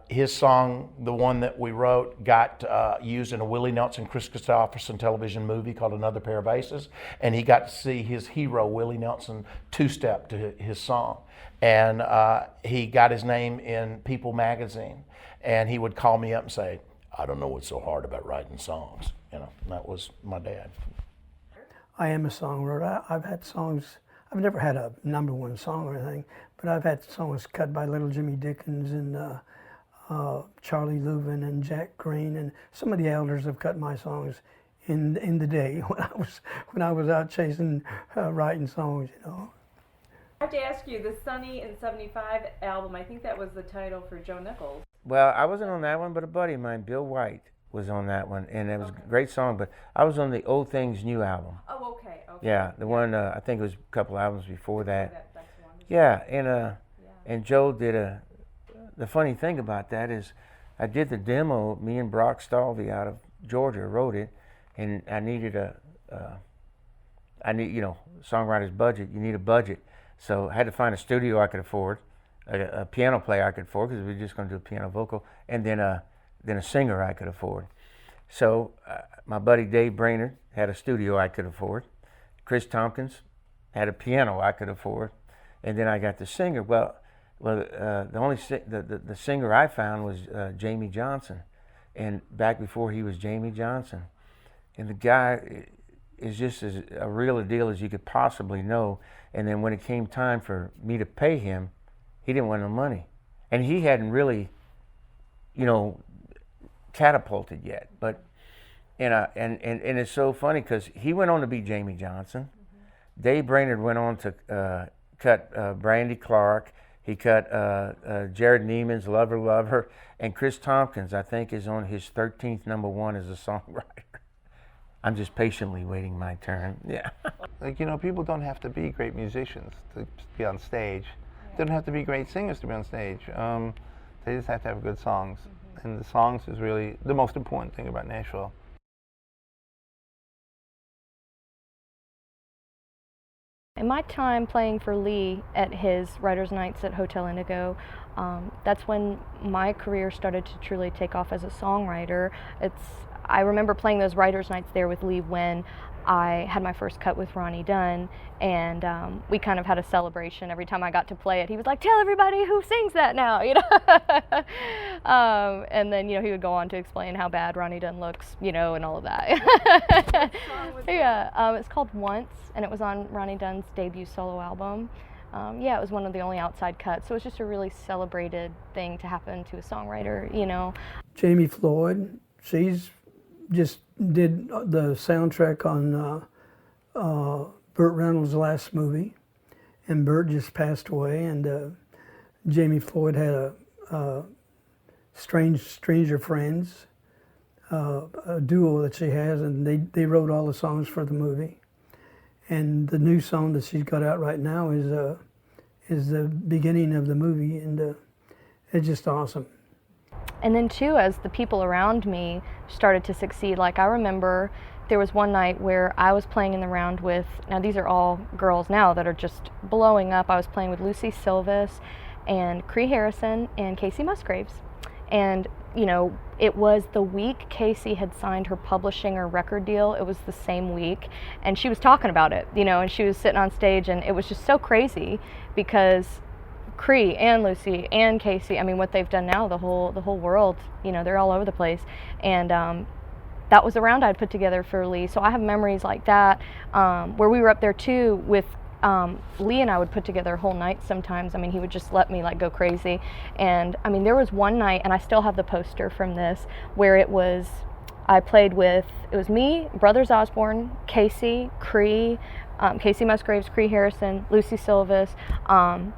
Speaker 15: His song, the one that we wrote, got used in a Willie Nelson, Chris Christopherson television movie called Another Pair of Aces, and he got to see his hero, Willie Nelson, two-step to his song. And he got his name in People magazine, and he would call me up and say, I don't know what's so hard about writing songs. You know, and that was my dad.
Speaker 1: I am a songwriter. I've had songs, I've never had a #1 song or anything, but I've had songs cut by Little Jimmy Dickens and Charlie Louvin and Jack Green, and some of the elders have cut my songs in the day when I was out chasing, writing songs, you know.
Speaker 3: I have to ask you, the Sunny in '75 album, I think that was the title for Joe Nichols.
Speaker 13: Well, I wasn't on that one, but a buddy of mine, Bill White, was on that one, and it was a great song, but I was on the Old Things New album.
Speaker 3: Oh, okay.
Speaker 13: Yeah, the one, I think it was a couple albums before that. Yeah, and Joe did the funny thing about that is I did the demo, me and Brock Stalvey out of Georgia wrote it, and I needed songwriter's budget, you need a budget. So I had to find a studio I could afford, a piano player I could afford, because we were just going to do a piano vocal, and then a singer I could afford. So my buddy Dave Brainerd had a studio I could afford. Chris Tompkins had a piano I could afford, and then I got the singer. Well, the singer I found was Jamie Johnson, and back before he was Jamie Johnson, and the guy is just as a real a deal as you could possibly know. And then when it came time for me to pay him, he didn't want no money, and he hadn't really, catapulted yet. But and it's so funny because he went on to be Jamie Johnson. Mm-hmm. Dave Brainerd went on to cut Brandy Clark. He cut Jared Neiman's Lover Lover, and Chris Tompkins, I think, is on his 13th #1 as a songwriter. I'm just patiently waiting my turn. Yeah.
Speaker 21: Like, people don't have to be great musicians to be on stage. They don't have to be great singers to be on stage. They just have to have good songs. Mm-hmm. And the songs is really the most important thing about Nashville.
Speaker 5: In my time playing for Lee at his writers' nights at Hotel Indigo, that's when my career started to truly take off as a songwriter. I remember playing those writers' nights there with Lee when I had my first cut with Ronnie Dunn, and we kind of had a celebration every time I got to play it. He was like, "Tell everybody who sings that now," and then he would go on to explain how bad Ronnie Dunn looks, and all of that. Yeah, it's called Once, and it was on Ronnie Dunn's debut solo album. It was one of the only outside cuts, so it was just a really celebrated thing to happen to a songwriter,
Speaker 1: Jamie Floyd, she's just did the soundtrack on Burt Reynolds' last movie, and Burt just passed away, and Jamie Floyd had a Stranger Friends, a duo that she has, and they wrote all the songs for the movie. And the new song that she's got out right now is the beginning of the movie, and it's just awesome.
Speaker 5: And then too, as the people around me started to succeed, like I remember there was one night where I was playing in the round with, now these are all girls now that are just blowing up. I was playing with Lucy Silvis and Cree Harrison and Casey Musgraves. And it was the week Casey had signed her publishing or record deal. It was the same week, and she was talking about it, and she was sitting on stage, and it was just so crazy because Cree and Lucy and Casey, what they've done now, the whole world, they're all over the place. And that was a round I'd put together for Lee. So I have memories like that, where we were up there too with Lee and I would put together a whole night sometimes. I mean, he would just let me like go crazy. And I mean, there was one night, and I still have the poster from this, where it was me, Brothers Osborne, Casey, Cree, Casey Musgraves, Cree Harrison, Lucy Silvis,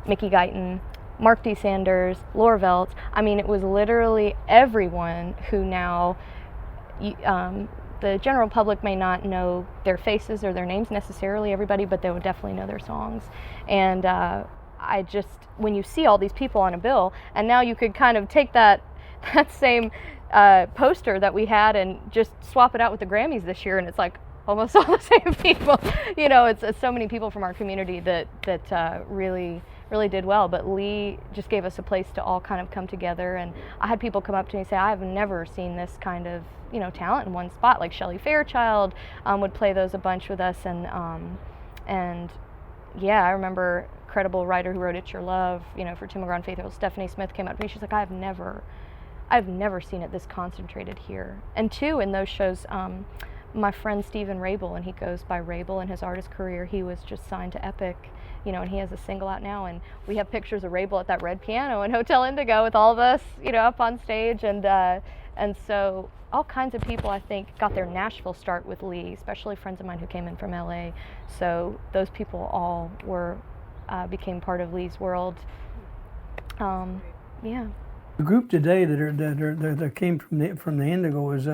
Speaker 5: Mickey Guyton, Mark D. Sanders, Laura Veltz. I mean, it was literally everyone who now, the general public may not know their faces or their names necessarily, everybody, but they would definitely know their songs. And when you see all these people on a bill, and now you could kind of take that same poster that we had and just swap it out with the Grammys this year, and it's like almost all the same people. You know, it's so many people from our community that really did well. But Lee just gave us a place to all kind of come together, and I had people come up to me and say, I've never seen this kind of, you know, talent in one spot. Like Shelley Fairchild would play those a bunch with us, and yeah, I remember incredible writer who wrote It's Your Love, you know, for Tim McGraw and Faith Hill, Stephanie Smith came up to me. She's like, I've never seen it this concentrated here. And two, in those shows, my friend Stephen Rabel, and he goes by Rabel in his artist career, he was just signed to Epic, you know, and he has a single out now, and we have pictures of Rabel at that red piano in Hotel Indigo with all of us, you know, up on stage, and so all kinds of people, I think, got their Nashville start with Lee, especially friends of mine who came in from LA. So those people all became part of Lee's world. Yeah.
Speaker 1: The group today that came from the Indigo was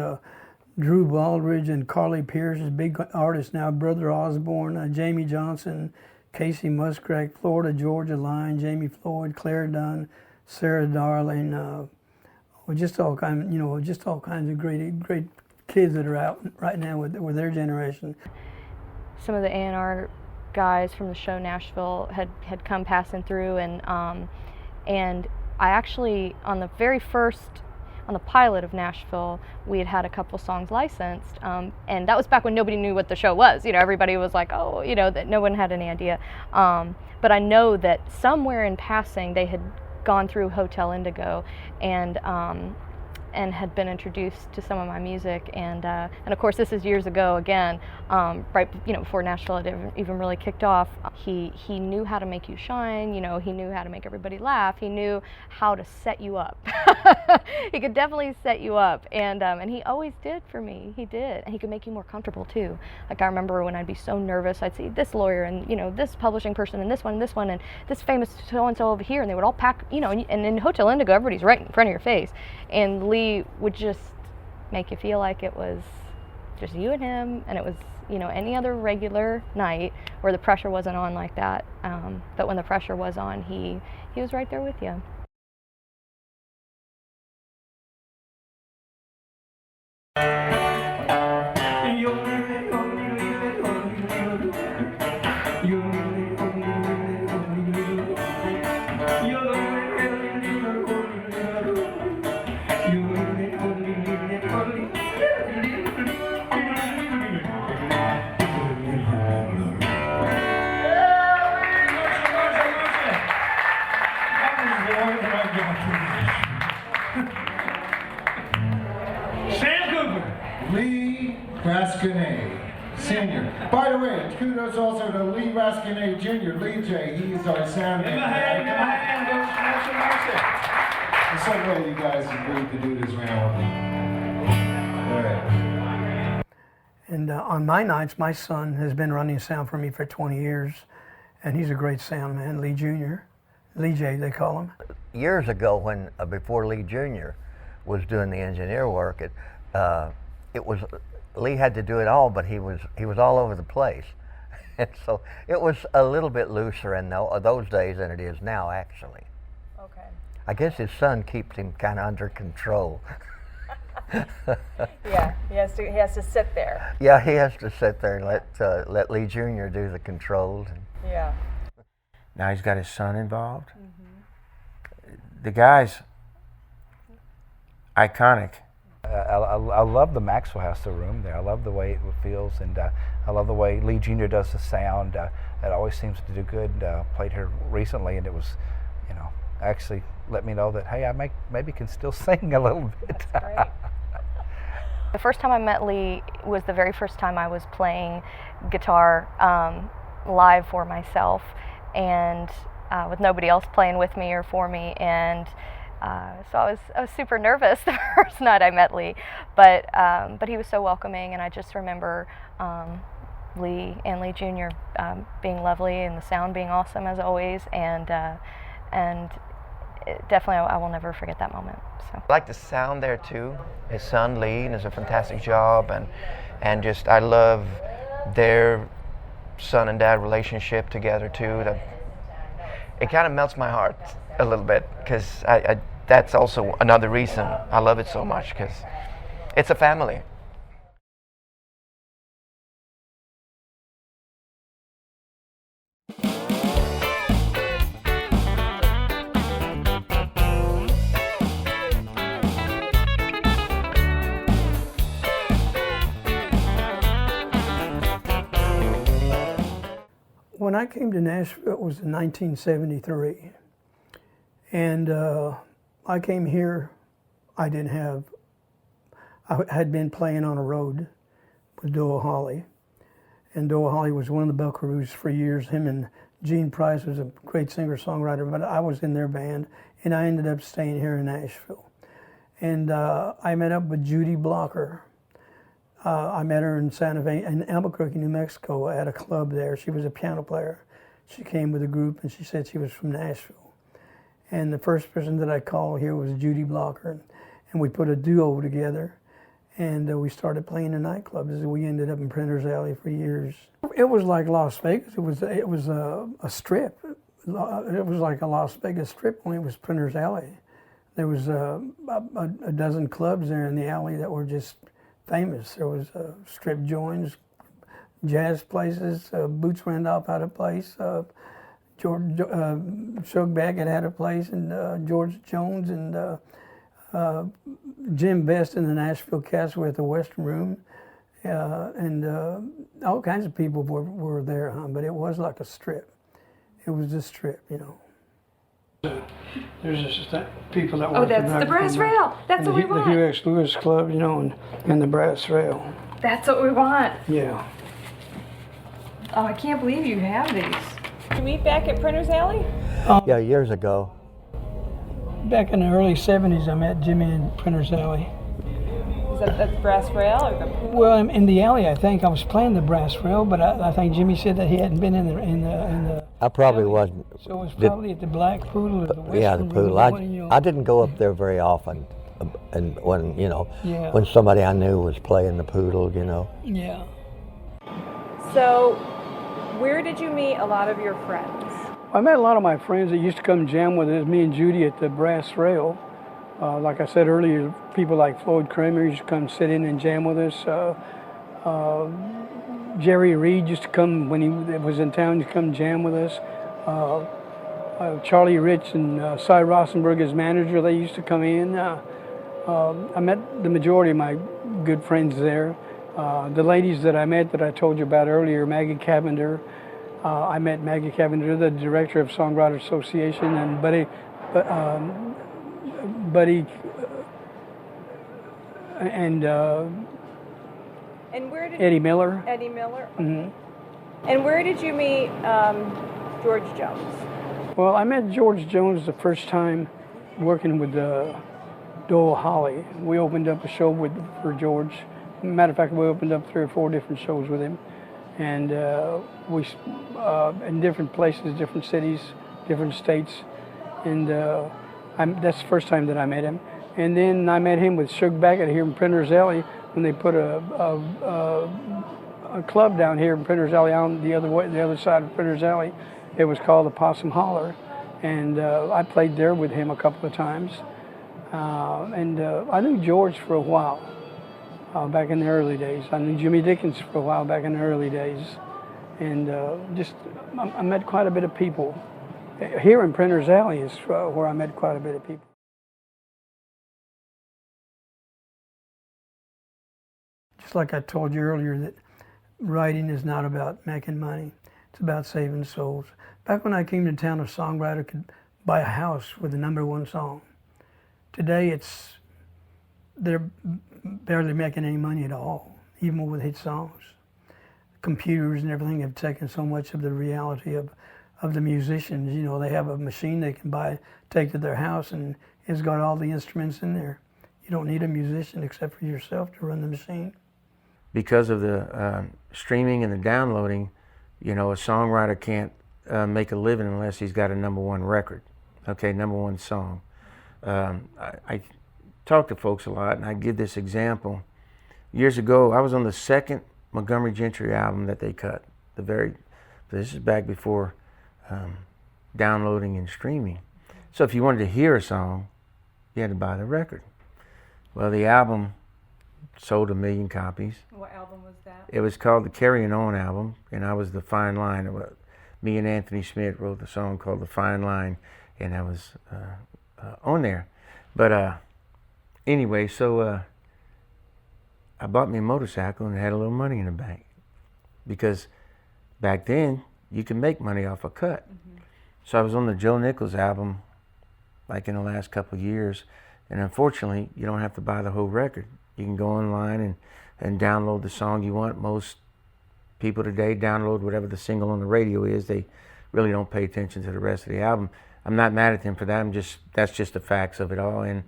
Speaker 1: Drew Baldridge and Carly Pierce, is big artists now. Brother Osborne, Jamie Johnson, Casey Musgrave, Florida Georgia Line, Jamie Floyd, Claire Dunn, Sarah Darling, just all kinds of great kids that are out right now with their generation.
Speaker 5: Some of the A&R guys from the show Nashville had come passing through, and I actually, on the pilot of Nashville, we had a couple songs licensed, and that was back when nobody knew what the show was. You know, everybody was like, oh, you know, that no one had any idea. But I know that somewhere in passing they had gone through Hotel Indigo and had been introduced to some of my music, and of course this is years ago again, right, you know, before Nashville had even really kicked off. He knew how to make you shine, you know, he knew how to make everybody laugh, he knew how to set you up. He could definitely set you up, and he always did for me. He did, and he could make you more comfortable too. Like I remember when I'd be so nervous, I'd see this lawyer and, you know, this publishing person and this one and this famous so and so over here, and they would all pack, you know, and in Hotel Indigo everybody's right in front of your face, and Lee would just make you feel like it was just you and him, and it was, you know, any other regular night where the pressure wasn't on like that. But when the pressure was on, he was right there with you.
Speaker 2: Lee Rascone Sr. By the way, kudos also to Lee Rascone Jr., Lee J. He's our sound man. I'm so glad you guys agreed to do this round with me. All right.
Speaker 1: And on my nights, my son has been running sound for me for 20 years, and he's a great sound man, Lee Jr., Lee J. they call him.
Speaker 8: Years ago, when before Lee Jr. was doing the engineer work, it was Lee had to do it all, but he was all over the place, and so it was a little bit looser in those days than it is now, actually.
Speaker 3: Okay.
Speaker 8: I guess his son keeps him kind of under control.
Speaker 3: Yeah, he has to sit there.
Speaker 8: Yeah, he has to sit there and let Lee Jr. do the controls.
Speaker 3: Yeah.
Speaker 13: Now he's got his son involved. Mm-hmm. The guy's iconic.
Speaker 18: I love the Maxwell House, the room there. I love the way it feels, and I love the way Lee Jr. does the sound. It always seems to do good. Played here recently, and it was, you know, actually let me know that, hey, I maybe can still sing a little bit.
Speaker 5: That's great. The first time I met Lee was the very first time I was playing guitar live for myself, and with nobody else playing with me or for me. And so I was super nervous the first night I met Lee, but he was so welcoming, and I just remember Lee and Lee Jr. Being lovely, and the sound being awesome as always, and definitely I will never forget that moment. So
Speaker 17: I like the sound there too. His son Lee does a fantastic job, and just I love their son and dad relationship together too. It kind of melts my heart a little bit, because that's also another reason I love it so much, because it's a family.
Speaker 1: When I came to Nashville, it was in 1973. And I came here, I had been playing on a road with Doyle Holly. And Doyle Holly was one of the Buckaroos for years. Him and Gene Price was a great singer-songwriter, but I was in their band, and I ended up staying here in Nashville. And I met up with Judy Blocker. I met her in Albuquerque, New Mexico, at a club there. She was a piano player. She came with a group, and she said she was from Nashville. And the first person that I called here was Judy Blocker, and we put a duo together, and we started playing in nightclubs. We ended up in Printer's Alley for years. It was like Las Vegas. It was a strip. It was like a Las Vegas strip, only it was Printer's Alley. There was a dozen clubs there in the alley that were just famous. There was strip joints, jazz places. Boots Randolph had a place. Shug Baggett had a place, and George Jones and Jim Best in the Nashville Castle at the Western Room, and all kinds of people were there, but it was like a strip. It was a strip, you know. There's just people that
Speaker 3: Oh, that's the brass rail. That's what we want.
Speaker 1: The Hugh X. Lewis Club, you know, and the brass rail.
Speaker 3: That's what we want.
Speaker 1: Yeah.
Speaker 3: Oh, I can't believe you have these. Did you meet back at Printer's Alley?
Speaker 8: Yeah, years ago.
Speaker 1: Back in the early 70s, I met Jimmy in Printer's Alley.
Speaker 3: Is that the brass rail or the pool?
Speaker 1: Well, in the alley, I think I was playing the brass rail, but I think Jimmy said that he hadn't been in the
Speaker 8: I probably wasn't.
Speaker 1: So it was probably at the Black Poodle or the Western
Speaker 8: Yeah, the pool.
Speaker 1: Room,
Speaker 8: I didn't go up there very often, and when
Speaker 1: Yeah.
Speaker 8: when somebody I knew was playing the poodle,
Speaker 1: Yeah.
Speaker 3: So, where did you meet a lot of your friends?
Speaker 1: I met a lot of my friends that used to come jam with us, me and Judy, at the brass rail. Like I said earlier, people like Floyd Kramer used to come sit in and jam with us. Jerry Reed used to come when he was in town to come jam with us. Charlie Rich and Cy Rosenberg, his manager, they used to come in. I met the majority of my good friends there. The ladies that I met that I told you about earlier, Maggie Cavender. I met Maggie Cavender, the director of Songwriters Association, and Buddy and
Speaker 3: where did
Speaker 1: Eddie Miller.
Speaker 3: Eddie Miller.
Speaker 1: Mm-hmm.
Speaker 3: And where did you meet George Jones?
Speaker 1: Well, I met George Jones the first time working with Doyle Holly. We opened up a show for George. Matter of fact, we opened up 3 or 4 different shows with him, and we in different places, different cities, different states, and that's the first time that I met him. And then I met him with Shug Baggett here in Printer's Alley when they put a club down here in Printer's Alley on the other side of Printer's Alley. It was called the Possum Holler, and I played there with him a couple of times. And I knew George for a while. Back in the early days. I knew Jimmy Dickens for a while back in the early days. And I met quite a bit of people. Here in Printer's Alley is where I met quite a bit of people. Just like I told you earlier, that writing is not about making money. It's about saving souls. Back when I came to town, a songwriter could buy a house with the #1 song. Today, they're barely making any money at all, even with hit songs. computers and everything have taken so much of the reality of the musicians. You know, they have a machine they can buy, take to their house, and it's got all the instruments in there. You don't need a musician except for yourself to run the machine.
Speaker 7: Because of the streaming and the downloading, you know, a songwriter can't make a living unless he's got a #1 record, okay, #1 song. I talk to folks a lot, and I give this example. Years ago, I was on the second Montgomery Gentry album that they cut. This is back before downloading and streaming. So if you wanted to hear a song, you had to buy the record. Well, the album sold 1 million copies.
Speaker 3: What album was that?
Speaker 7: It was called the Carrying On album, and I was the fine line. Me and Anthony Smith wrote the song called The Fine Line, and I was on there. But anyway, so I bought me a motorcycle and had a little money in the bank. Because back then, you could make money off a cut. So I was on the Joe Nichols album, like in the last couple of years, and unfortunately, you don't have to buy the whole record. You can go online and download the song you want. Most people today download whatever the single on the radio is. They really don't pay attention to the rest of the album. I'm not mad at them for that. That's just the facts of it all. And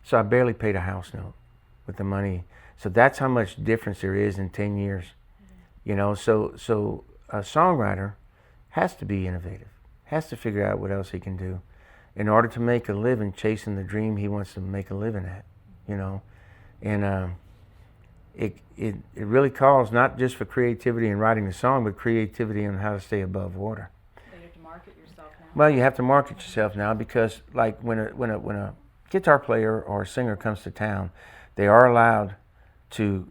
Speaker 7: so I barely paid a house note with the money. So that's how much difference there is in 10 years. You know, so a songwriter has to be innovative, has to figure out what else he can do in order to make a living chasing the dream he wants to make a living at, you know. And it really calls not just for creativity in writing the song, but creativity on how to stay above water.
Speaker 3: So you have to market yourself now.
Speaker 7: Well, you have to market yourself now because, like, when a guitar player or a singer comes to town, they are allowed to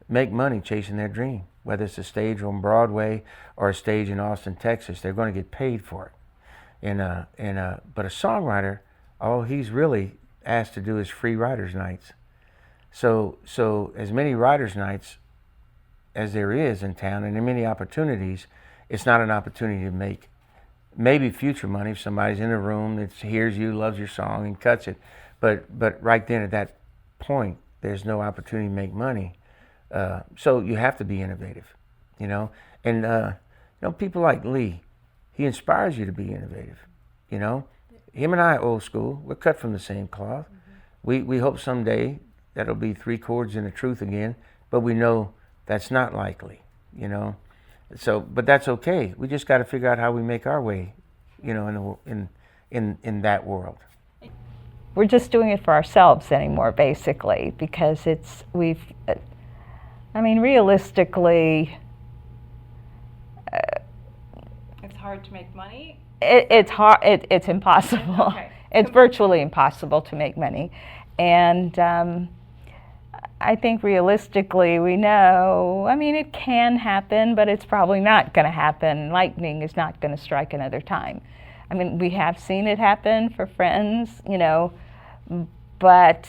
Speaker 7: make money chasing their dream, whether it's a stage on Broadway or a stage in Austin, Texas. They're going to get paid for it. But a songwriter, all he's really asked to do is free writers' nights. So as many writers' nights as there is in town, and there are many opportunities, it's not an opportunity to make maybe future money if somebody's in a room that hears you, loves your song, and cuts it. But right then at that point, there's no opportunity to make money. So you have to be innovative, you know. And you know, people like Lee, he inspires you to be innovative, you know. Him and I, old school, we're cut from the same cloth. We hope someday that'll be 3 chords and the truth again, but we know that's not likely, you know. So, but that's okay. We just got to figure out how we make our way, you know, in that world.
Speaker 10: We're just doing it for ourselves anymore, basically, because I mean, realistically,
Speaker 3: It's hard to make money?
Speaker 10: It's hard. It's impossible.
Speaker 3: Okay.
Speaker 10: It's virtually impossible to make money. And I think realistically we know, I mean, it can happen, but it's probably not going to happen. Lightning is not going to strike another time. I mean, we have seen it happen for friends, you know, but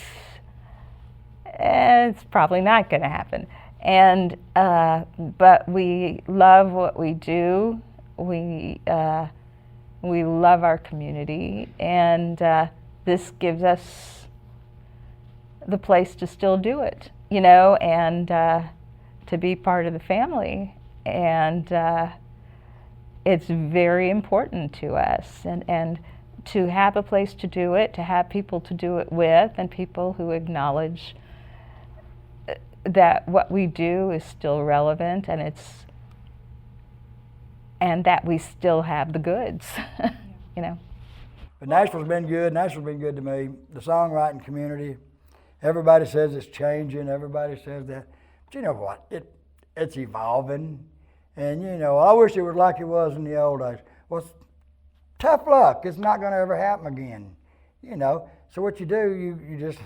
Speaker 10: it's probably not going to happen. And but we love what we do. We love our community, and this gives us the place to still do it, you know, and to be part of the family. And it's very important to us, and to have a place to do it, to have people to do it with, and people who acknowledge that what we do is still relevant, and that we still have the goods, you know.
Speaker 4: But Nashville's been good. Nashville's been good to me. The songwriting community, everybody says it's changing. Everybody says that. But you know what? It's evolving. And, you know, I wish it was like it was in the old days. Well, tough luck. It's not going to ever happen again, you know. So what you do, you just,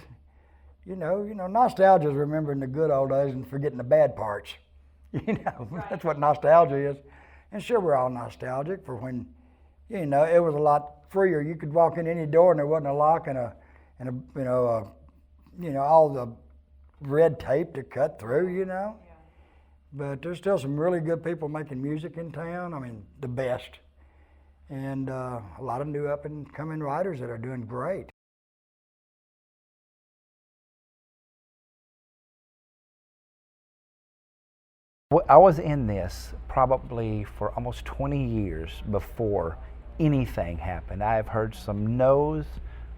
Speaker 4: you know, nostalgia is remembering the good old days and forgetting the bad parts. You know, right. That's what nostalgia is. And sure, we're all nostalgic for when, you know, it was a lot freer. You could walk in any door and there wasn't a lock and all the red tape to cut through, you know. Yeah. But there's still some really good people making music in town. I mean, the best. And a lot of new up and coming writers that are doing great.
Speaker 18: I was in this probably for almost 20 years before anything happened. I have heard some no's.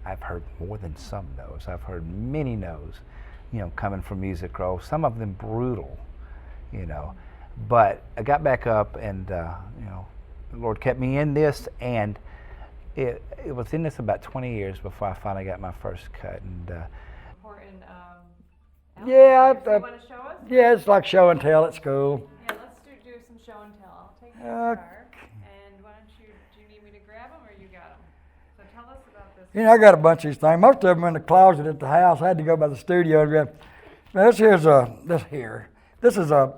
Speaker 18: I've heard more than some no's. I've heard many no's, you know, coming from Music Row, some of them brutal, you know. But I got back up and, you know, the Lord kept me in this, and it was in this about 20 years before I finally got my first cut. And
Speaker 4: yeah,
Speaker 3: you want to show us?
Speaker 4: yeah, it's like show and tell at school.
Speaker 3: Yeah, let's do some show and tell. I'll take the guitar, and why don't you, do you need me to grab them or you got them? So tell us about this.
Speaker 4: You know, I got a bunch of these things. Most of them in the closet at the house. I had to go by the studio and grab. Now this is a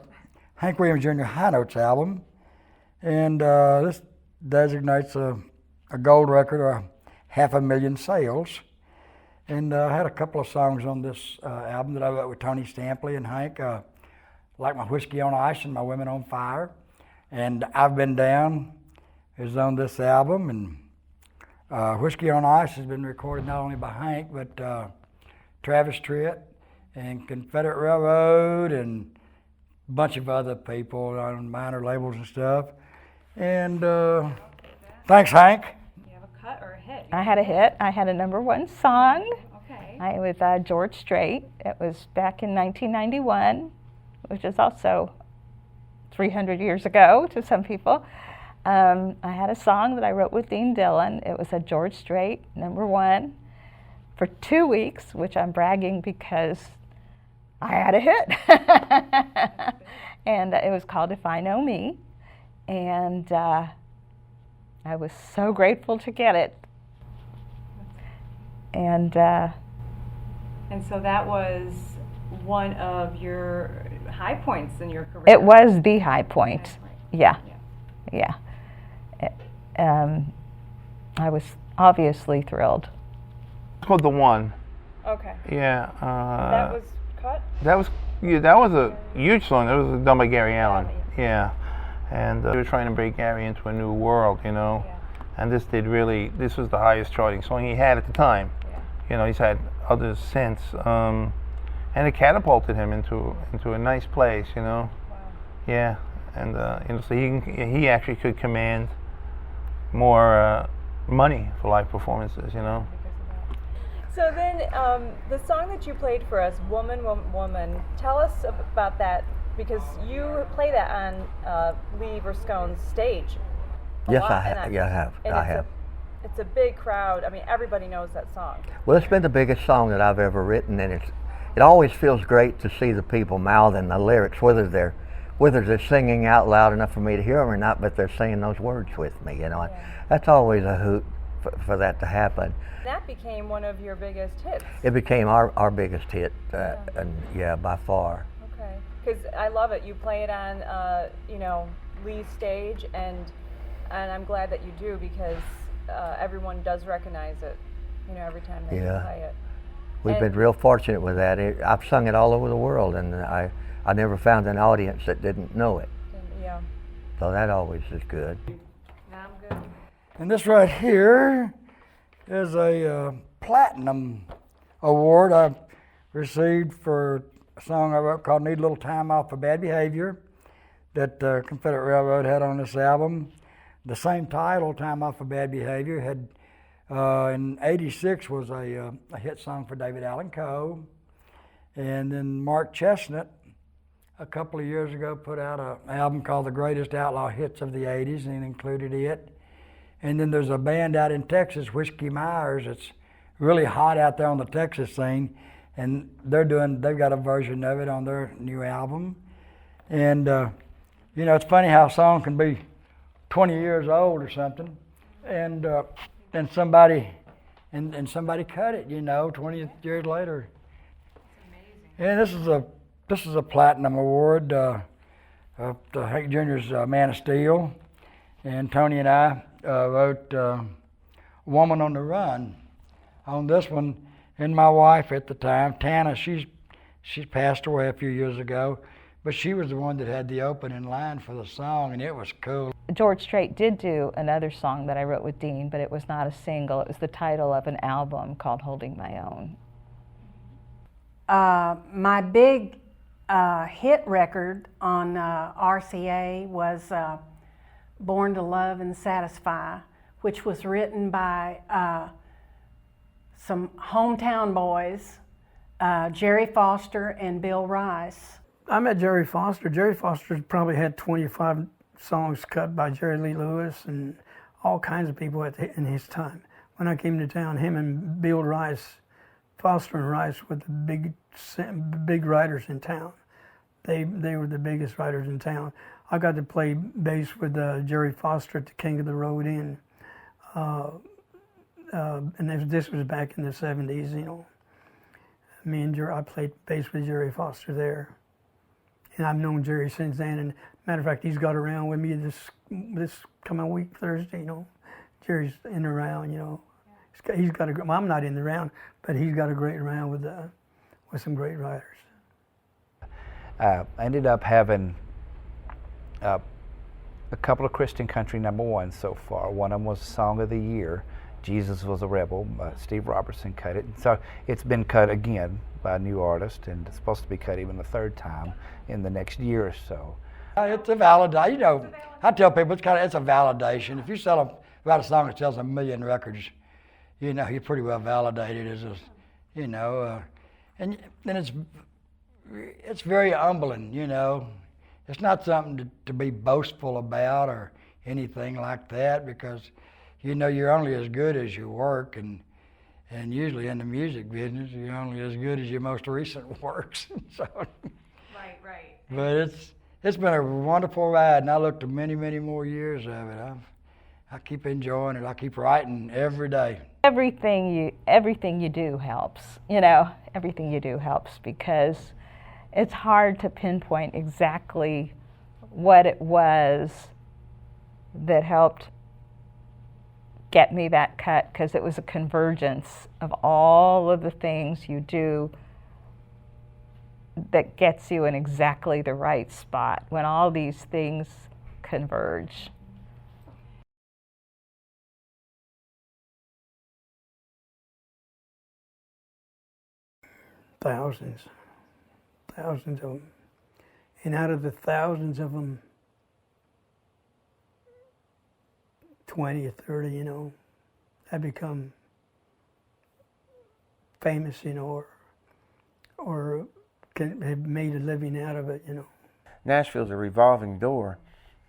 Speaker 4: Hank Williams Jr. High Notes album, and this designates a gold record or 500,000 sales. And I had a couple of songs on this album that I wrote with Tony Stampley and Hank, like My Whiskey on Ice and My Women on Fire. And I've Been Down is on this album. And Whiskey on Ice has been recorded not only by Hank, but Travis Tritt and Confederate Railroad and a bunch of other people on minor labels and stuff. And thanks, Hank.
Speaker 3: Cut or a hit?
Speaker 10: I had a hit. I had a #1 song.
Speaker 3: Okay.
Speaker 10: With George Strait. It was back in 1991, which is also 300 years ago to some people. I had a song that I wrote with Dean Dillon. It was a George Strait #1 for 2 weeks, which I'm bragging because I had a hit. And it was called If I Know Me. And I was so grateful to get it. And
Speaker 3: so that was one of your high points in your career.
Speaker 10: It was the high point. Yeah. I was obviously thrilled.
Speaker 21: It's called The One.
Speaker 3: Okay.
Speaker 21: Yeah.
Speaker 3: That was cut?
Speaker 21: That was a huge song. That was done by Gary Allan. Yeah. And we were trying to bring Gary into a new world, you know. Yeah. And this was the highest charting song he had at the time. Yeah. You know, he's had others since. And it catapulted him into a nice place, you know. Wow. Yeah. And, you know, so he actually could command more money for live performances, you know.
Speaker 3: So then, the song that you played for us, Woman, Woman, tell us about that. Because you play that on Lee Rascone's stage.
Speaker 8: Yes, I have. I have.
Speaker 3: It's a big crowd. I mean, everybody knows that song.
Speaker 8: Well, it's been the biggest song that I've ever written, and it always feels great to see the people mouthing the lyrics, whether they're singing out loud enough for me to hear them or not, but they're singing those words with me. You know, that's always a hoot for that to happen.
Speaker 3: That became one of your biggest hits.
Speaker 8: It became our biggest hit, and by far.
Speaker 3: Because I love it. You play it on, you know, Lee's stage, and I'm glad that you do because everyone does recognize it, you know, every time they play it.
Speaker 8: We've been real fortunate with that. I've sung it all over the world, and I never found an audience that didn't know it.
Speaker 3: Yeah.
Speaker 8: So that always is good.
Speaker 3: I'm good.
Speaker 4: And this right here is a platinum award I received for a song I wrote called Need a Little Time Off for Bad Behavior that Confederate Railroad had on this album. The same title, Time Off for Bad Behavior, had in '86 was a hit song for David Allan Coe. And then Mark Chestnut, a couple of years ago, put out an album called The Greatest Outlaw Hits of the '80s, and included it. And then there's a band out in Texas, Whiskey Myers, that's really hot out there on the Texas scene. And they've got a version of it on their new album. And, you know, it's funny how a song can be 20 years old or something, and somebody cut it, you know, 20 years later. And this is a platinum award, to Hank Jr.'s Man of Steel. And Tony and I wrote Woman on the Run on this one. And my wife at the time, Tana, she's passed away a few years ago, but she was the one that had the opening line for the song, and it was cool.
Speaker 10: George Strait did do another song that I wrote with Dean, but it was not a single. It was the title of an album called Holding My Own.
Speaker 14: My big hit record on RCA was Born to Love and Satisfy, which was written by some hometown boys, Jerry Foster and Bill Rice.
Speaker 1: I met Jerry Foster. Jerry Foster probably had 25 songs cut by Jerry Lee Lewis and all kinds of people in his time. When I came to town, him and Bill Rice, Foster and Rice were the big writers in town. They were the biggest writers in town. I got to play bass with Jerry Foster at the King of the Road Inn. And this was back in the 70s, you know. I played bass with Jerry Foster there. And I've known Jerry since then. And matter of fact, he's got around with me this coming week, Thursday, you know. Jerry's in the round, you know. He's got a, well, I'm not in the round, but he's got a great round with some great writers.
Speaker 18: I ended up having a couple of Christian country #1s so far. One of them was Song of the Year. Jesus Was a Rebel. Steve Robertson cut it. So it's been cut again by a new artist, and it's supposed to be cut even a third time in the next year or so.
Speaker 4: It's a validation. You know, I tell people it's a validation. If you write a song that sells 1 million records, you know, you're pretty well validated as a, you know, and it's very humbling, you know. It's not something to be boastful about or anything like that, because, you know, you're only as good as your work, and usually in the music business, you're only as good as your most recent works. So,
Speaker 14: Right.
Speaker 4: But it's been a wonderful ride, and I look to many, many more years of it. I keep enjoying it. I keep writing every day.
Speaker 10: Everything you do helps. You know, everything you do helps, because it's hard to pinpoint exactly what it was that helped get me that cut, because it was a convergence of all of the things you do that gets you in exactly the right spot when all these things converge.
Speaker 1: Thousands of them. And out of the thousands of them, 20 or 30, you know, have become famous, you know, or have made a living out of it, you know.
Speaker 13: Nashville's a revolving door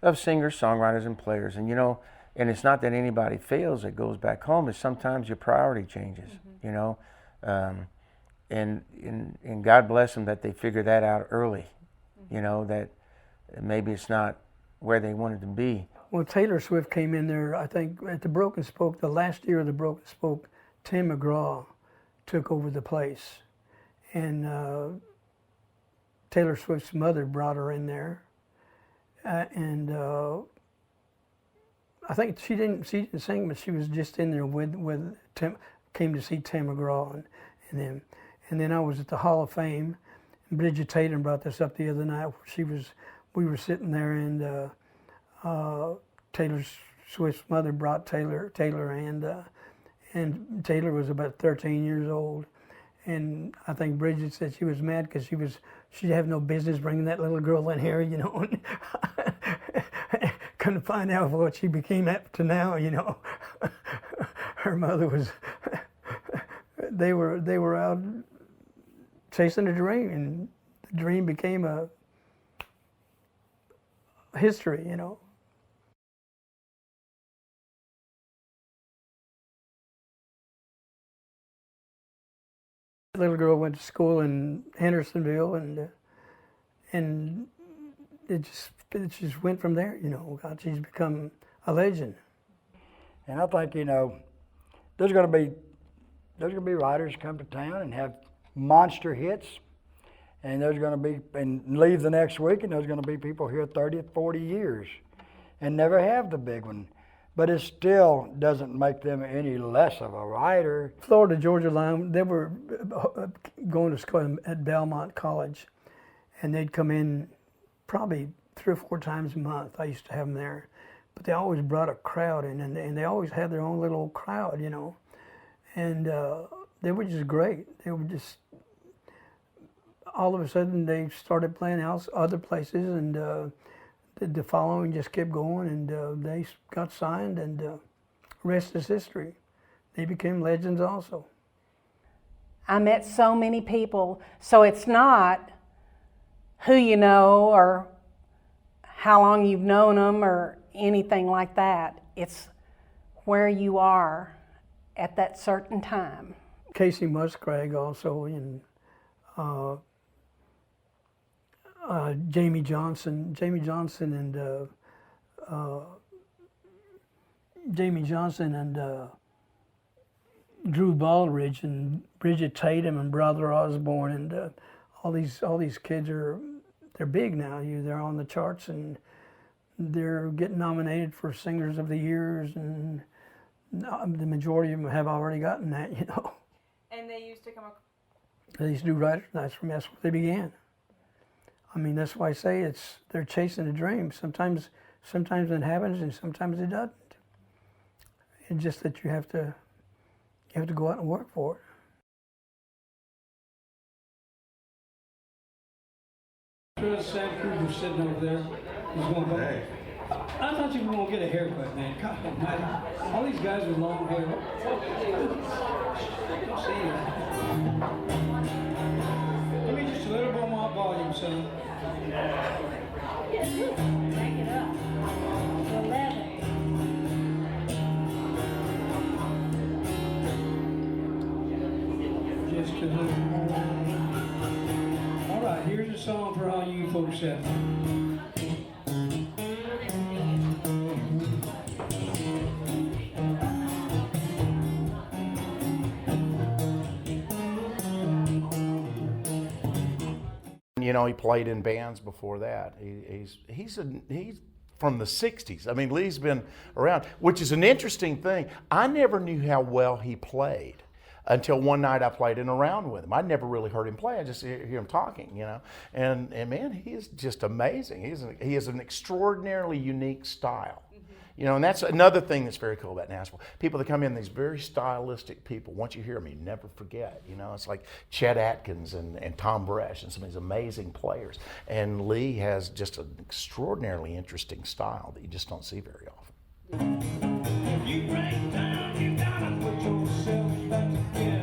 Speaker 13: of singers, songwriters, and players. And, you know, and it's not that anybody fails that goes back home, it's sometimes your priority changes, you know. And God bless them that they figured that out early, you know, that maybe it's not where they wanted to be.
Speaker 1: Well, Taylor Swift came in there, I think, at the Broken Spoke, the last year of the Broken Spoke, Tim McGraw took over the place. And Taylor Swift's mother brought her in there. And I think she didn't sing, but she was just in there with Tim, came to see Tim McGraw and them. And then I was at the Hall of Fame, and Bridget Tatum brought this up the other night. We were sitting there, and Taylor Swift's mother brought Taylor, and Taylor was about 13 years old. And I think Bridget said she was mad because she'd have no business bringing that little girl in here, you know. Couldn't find out what she became up to now, you know. Her mother was. They were out chasing a dream, and the dream became a history, you know. The little girl went to school in Hendersonville, and it just went from there, you know. God, she's become a legend.
Speaker 4: And I think, you know, there's going to be writers come to town and have monster hits, and there's going to be, and leave the next week, and there's going to be people here 30 or 40 years and never have the big one. But it still doesn't make them any less of a writer.
Speaker 1: Florida Georgia line, they were going to school at Belmont College, and they'd come in probably 3 or 4 times a month. I used to have them there. But they always brought a crowd in, and they always had their own little crowd, you know. And they were just great. They were just all of a sudden they started playing other places, and the following just kept going, and they got signed, and rest is history. They became legends also.
Speaker 14: I met so many people, so it's not who you know or how long you've known them or anything like that. It's where you are at that certain time.
Speaker 1: Casey Musgrave also, and Jamie Johnson and Drew Baldridge and Bridget Tatum and Brother Osborne, and all these kids they're big now. They're on the charts, and they're getting nominated for Singers of the Years, and the majority of them have already gotten that, you know.
Speaker 3: And they used to come up.
Speaker 1: They used to do writers' nights from that's where they began. I mean, that's why I say they're chasing a dream. Sometimes it happens, and sometimes it doesn't. It's just that you have to go out and work for it.
Speaker 9: Sam Cooper sitting over there. He's going, hey. I thought you were going to get a haircut, man. God almighty. All these guys with long hair. Don't see that. Give me just a little bit more volume, son. Take it up. 11. Just a little more. All right, here's a song for all you folks out there.
Speaker 15: You know, he played in bands before that. He's from the 60s. I mean, Lee's been around, which is an interesting thing. I never knew how well he played until one night I played in a round with him. I'd never really heard him play. I just hear him talking, you know. And man, he is just amazing. He has an extraordinarily unique style. You know, and that's another thing that's very cool about Nashville. People that come in, these very stylistic people, once you hear them, you never forget. You know, it's like Chet Atkins and Tom Bresh and some of these amazing players. And Lee has just an extraordinarily interesting style that you just don't see very often.
Speaker 9: If you break down, you gotta put yourself back together.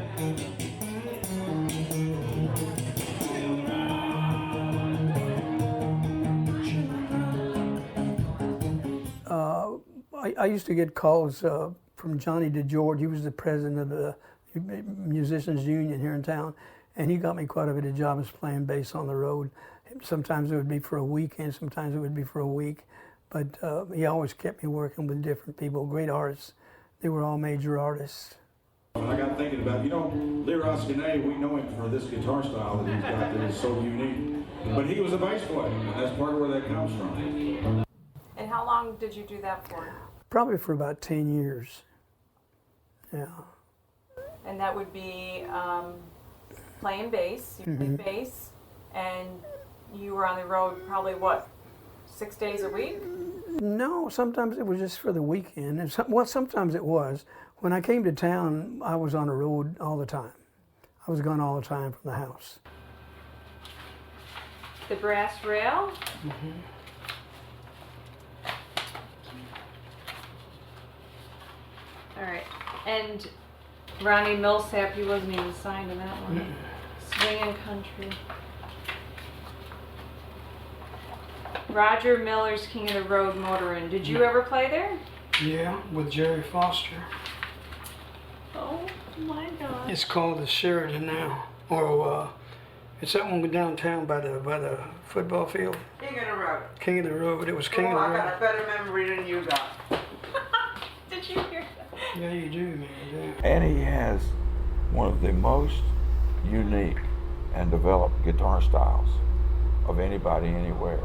Speaker 1: I used to get calls from Johnny DeGeorge. He was the president of the Musicians Union here in town, and he got me quite a bit of jobs playing bass on the road. Sometimes it would be for a weekend, sometimes it would be for a week, but he always kept me working with different people, great artists. They were all major artists.
Speaker 12: I got thinking about, you know, Lee Rascone, we know him for this guitar style that he's got that is so unique, but he was a bass player, and that's part of where that comes from.
Speaker 3: And how long did you do that for?
Speaker 1: Probably for about 10 years. Yeah.
Speaker 3: And that would be playing bass. You played bass, and you were on the road probably what, 6 days a week?
Speaker 1: No, sometimes it was just for the weekend. And sometimes it was. When I came to town, I was on the road all the time. I was gone all the time from the house.
Speaker 3: The brass rail?
Speaker 1: Mm-hmm.
Speaker 3: All right. And Ronnie Millsap, he wasn't even signed in that one. Swinging Country. Roger Miller's King of the Road Motorin'. Did you ever play there?
Speaker 1: Yeah, with Jerry Foster.
Speaker 3: Oh my God.
Speaker 1: It's called the Sheridan now, or it's that one downtown by the football field.
Speaker 19: King of the Road.
Speaker 1: King of the Road. It was King of the Road.
Speaker 19: I got a better memory than you got.
Speaker 3: Did you hear that?
Speaker 1: Yeah, you do, man. Yeah.
Speaker 20: And he has one of the most unique and developed guitar styles of anybody anywhere.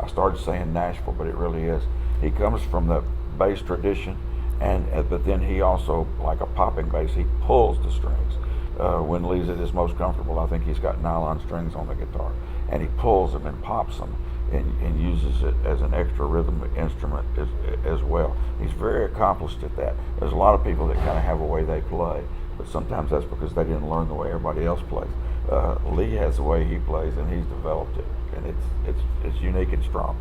Speaker 20: I started saying Nashville, but it really is. He comes from the bass tradition, and but then he also, like a popping bass, he pulls the strings. When Lee's at his most comfortable, I think he's got nylon strings on the guitar, and he pulls them and pops them and uses it as an extra rhythm instrument as well. He's very accomplished at that. There's a lot of people that kind of have a way they play, but sometimes that's because they didn't learn the way everybody else plays. Lee has the way he plays, and he's developed it, and it's unique and strong.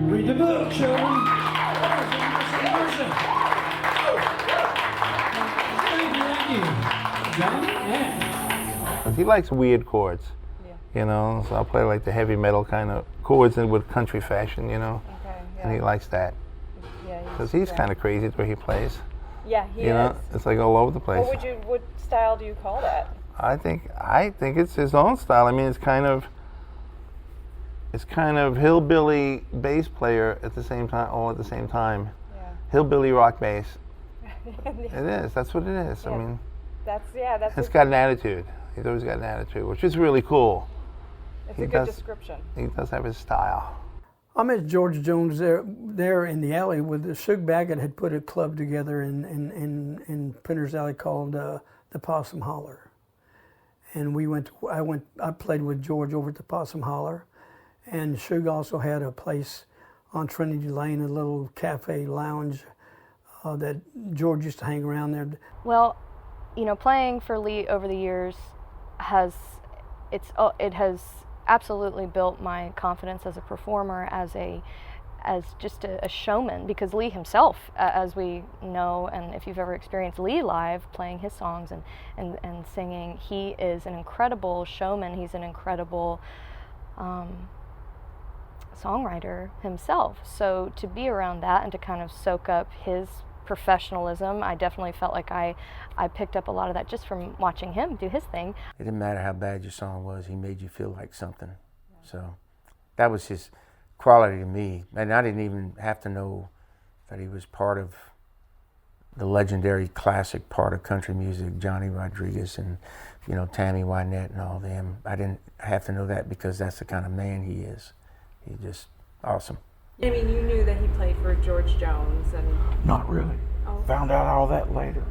Speaker 9: Read the book, children. Thank you. John? Yeah.
Speaker 21: He likes weird chords, you know, so I'll play like the heavy metal kind of chords and with country fashion, you know, and he likes that. Because he's kind of crazy the way he plays.
Speaker 3: Yeah, he
Speaker 21: You know, it's like all over the place.
Speaker 3: What style do you call that?
Speaker 21: I think it's his own style. I mean, it's kind of hillbilly bass player at the same time, all at the same time.
Speaker 3: Yeah.
Speaker 21: Hillbilly rock bass. It is. That's what it is. I mean,
Speaker 3: that's.
Speaker 21: it's got an attitude. He's always got an attitude, which is really cool.
Speaker 3: It's a good description.
Speaker 21: He does have his style.
Speaker 1: I met George Jones there in the alley with the Shug Baggett had put a club together in Pinner's Alley called the Possum Holler, and I played with George over at the Possum Holler, and Shug also had a place on Trinity Lane, a little cafe lounge that George used to hang around there.
Speaker 5: Well, you know, playing for Lee over the years has absolutely built my confidence as a performer, as just a showman, because Lee himself, as we know, and if you've ever experienced Lee live playing his songs and singing, he is an incredible showman. He's an incredible songwriter himself. So to be around that and to kind of soak up his professionalism, I definitely felt like I picked up a lot of that just from watching him do his thing.
Speaker 13: It didn't matter how bad your song was, he made you feel like something. So that was his quality to me. And I didn't even have to know that he was part of the legendary classic part of country music, Johnny Rodriguez and, you know, Tammy Wynette and all them. I didn't have to know that because that's the kind of man he is. He's just awesome.
Speaker 3: I mean, you knew that he played for George Jones and...
Speaker 20: Not really.
Speaker 3: Oh.
Speaker 20: Found out all that later.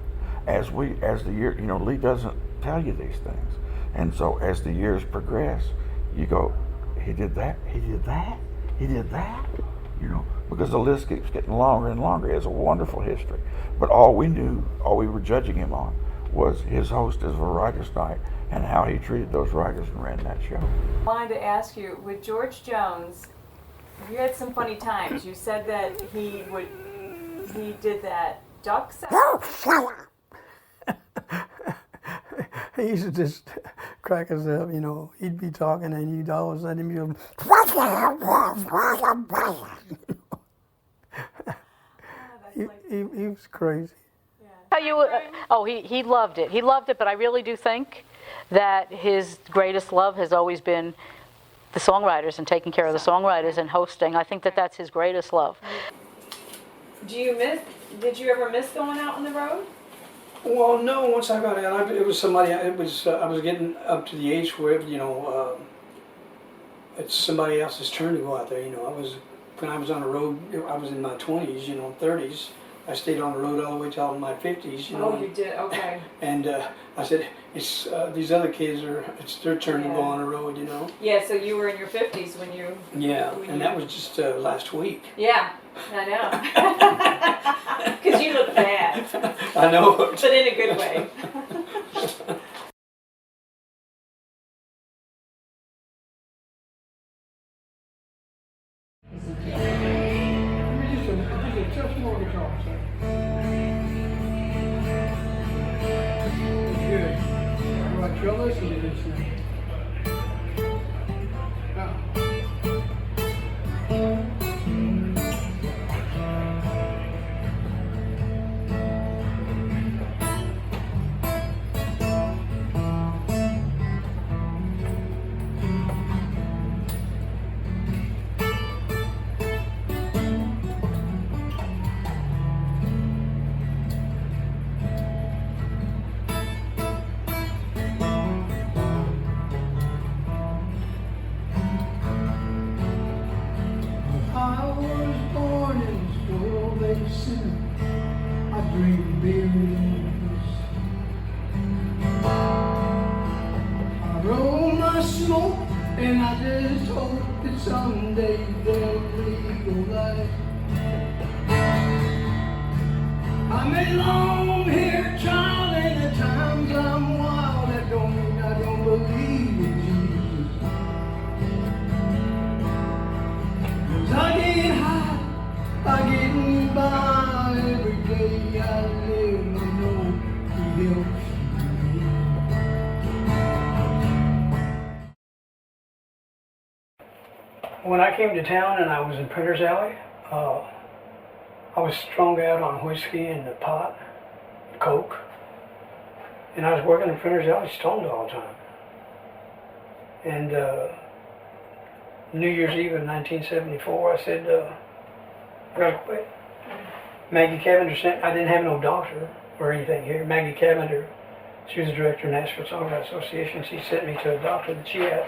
Speaker 20: As the year, you know, Lee doesn't tell you these things. And so as the years progress, you go, he did that, he did that, he did that, you know, because the list keeps getting longer and longer. He has a wonderful history. But all we were judging him on was his host as a writer's night and how he treated those writers and ran that show.
Speaker 3: I wanted to ask you, with George Jones, you had some funny times. You said that he did that duck sound.
Speaker 1: He used to just crack us up, you know. He'd be talking and you'd all of a sudden be he was crazy.
Speaker 11: He loved it. He loved it, but I really do think that his greatest love has always been the songwriters and taking care of the songwriters and hosting. I think that that's his greatest love.
Speaker 3: Did you ever miss going out on the road?
Speaker 1: Well, no. Once I got out, I was getting up to the age where, you know, it's somebody else's turn to go out there. You know, when I was on the road, I was in my 20s, you know, 30s. I stayed on the road all the way till my 50s. You know.
Speaker 3: Oh, you did? Okay.
Speaker 1: And I said, it's these other kids it's their turn to go on the road, you know.
Speaker 3: Yeah. So you were in your 50s when you.
Speaker 1: Yeah, and that was just last week.
Speaker 3: Yeah, I know. Because you look bad.
Speaker 1: I know.
Speaker 3: But in a good way.
Speaker 9: Just more guitar, sir. Good. All right, you'll listen to this now. I dream beers. And I just hope that someday they'll legalize. I'm a long-haired child, and at times I'm wild. That don't mean I don't believe in Jesus. 'Cause I get high, I get by every day I live. I know He helps me.
Speaker 1: When I came to town and I was in Printer's Alley, I was strung out on whiskey and the pot, coke, and I was working in Printer's Alley stoned all the time. And New Year's Eve of 1974, I said, I gotta quit. Maggie Cavender sent, I didn't have no doctor or anything here. Maggie Cavender, she was the director of Nashville Songwriters Association. She sent me to a doctor that she had,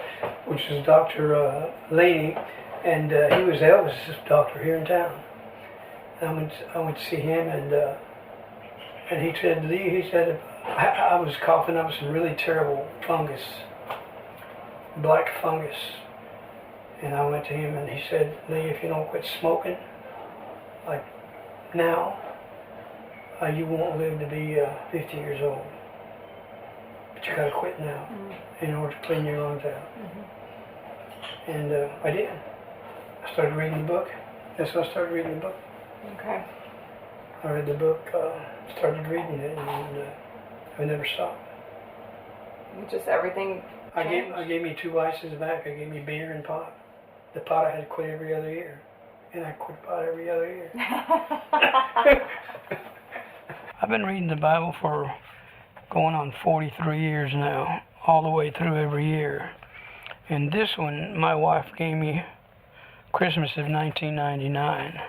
Speaker 1: which was Dr. Laney, and he was Elvis's doctor here in town. And I went to see him, and he said, Lee, he said, I was coughing up some really terrible fungus, black fungus. And I went to him and he said, Lee, if you don't quit smoking, like now, you won't live to be 50 years old. But you gotta quit now in order to clean your lungs out. And I did. I started reading the book. That's when I started reading the book.
Speaker 3: Okay.
Speaker 1: I read the book, started reading it, and I never stopped.
Speaker 3: Just everything changed.
Speaker 1: I gave me 2 vices back. I gave me beer and pot. The pot I had to quit every other year. And I quit pot every other year. I've been reading the Bible for going on 43 years now, all the way through every year. And this one, my wife gave me Christmas of 1999.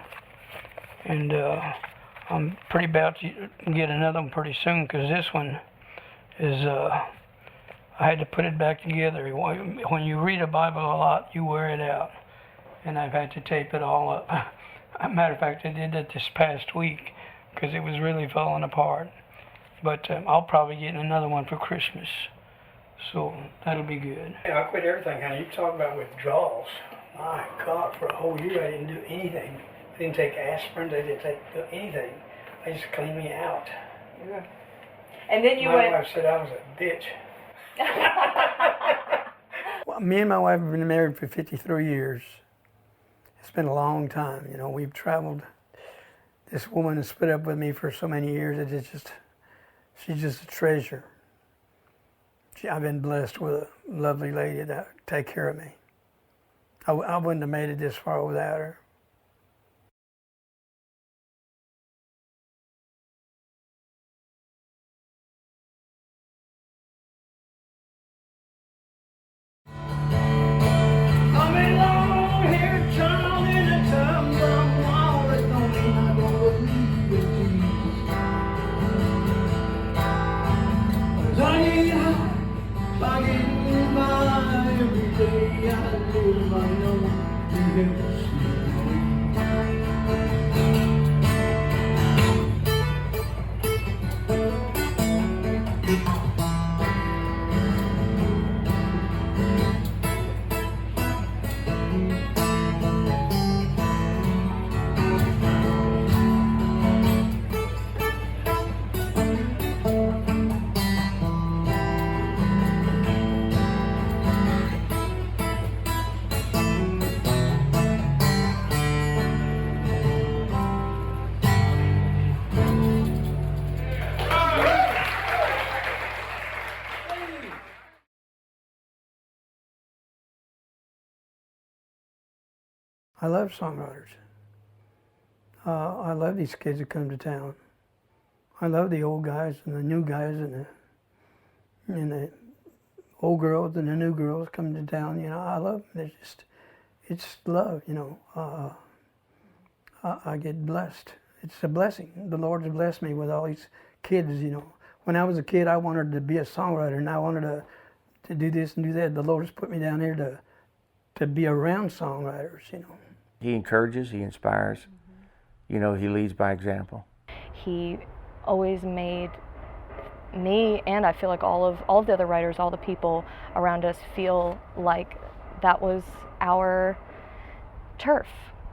Speaker 1: And I'm pretty about to get another one pretty soon, because this one is, I had to put it back together. When you read a Bible a lot, you wear it out. And I've had to tape it all up. As a matter of fact, I did that this past week, because it was really falling apart. But I'll probably get another one for Christmas. So that'll be good. Yeah, I quit everything, honey. You talk about withdrawals. My God, for a whole year I didn't do anything. I didn't take aspirin, I didn't take anything. They just cleaned me out.
Speaker 3: Yeah. And then you
Speaker 1: my
Speaker 3: went...
Speaker 1: wife said I was a bitch. Well, me and my wife have been married for 53 years. It's been a long time. You know, we've traveled. This woman has put up with me for so many years. She's just a treasure. I've been blessed with a lovely lady that take care of me. I wouldn't have made it this far without her.
Speaker 9: I'm a long-haired child, and at times I'm wild. That don't mean I don't believe in Jesus. 'Cause I get high, I get by every day I live. I know He helps me.
Speaker 1: I love songwriters. I love these kids that come to town. I love the old guys and the new guys and the old girls and the new girls coming to town. You know, I love them. It's love. You know, I get blessed. It's a blessing. The Lord has blessed me with all these kids. You know, when I was a kid, I wanted to be a songwriter, and I wanted to do this and do that. The Lord has put me down here to be around songwriters. You know.
Speaker 13: He encourages, he inspires, you know, he leads by example.
Speaker 5: He always made me, and I feel like all of the other writers, all the people around us, feel like that was our turf,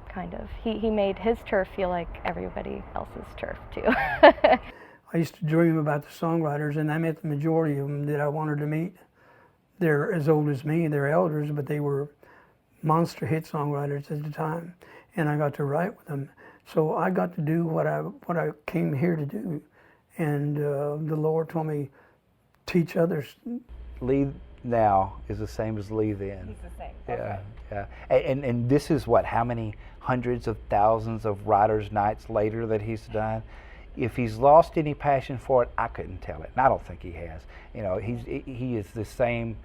Speaker 5: kind of. He made his turf feel like everybody else's turf too.
Speaker 1: I used to dream about the songwriters, and I met the majority of them that I wanted to meet. They're as old as me, they're elders, but they were monster hit songwriters at the time, and I got to write with them. So I got to do what I came here to do, and the Lord told me, teach others.
Speaker 18: Lee now is the same as Lee then.
Speaker 3: He's the same.
Speaker 18: Yeah, yeah. And this is what, how many hundreds of thousands of writers' nights later that he's done? If he's lost any passion for it, I couldn't tell it, and I don't think he has. You know, he is the same.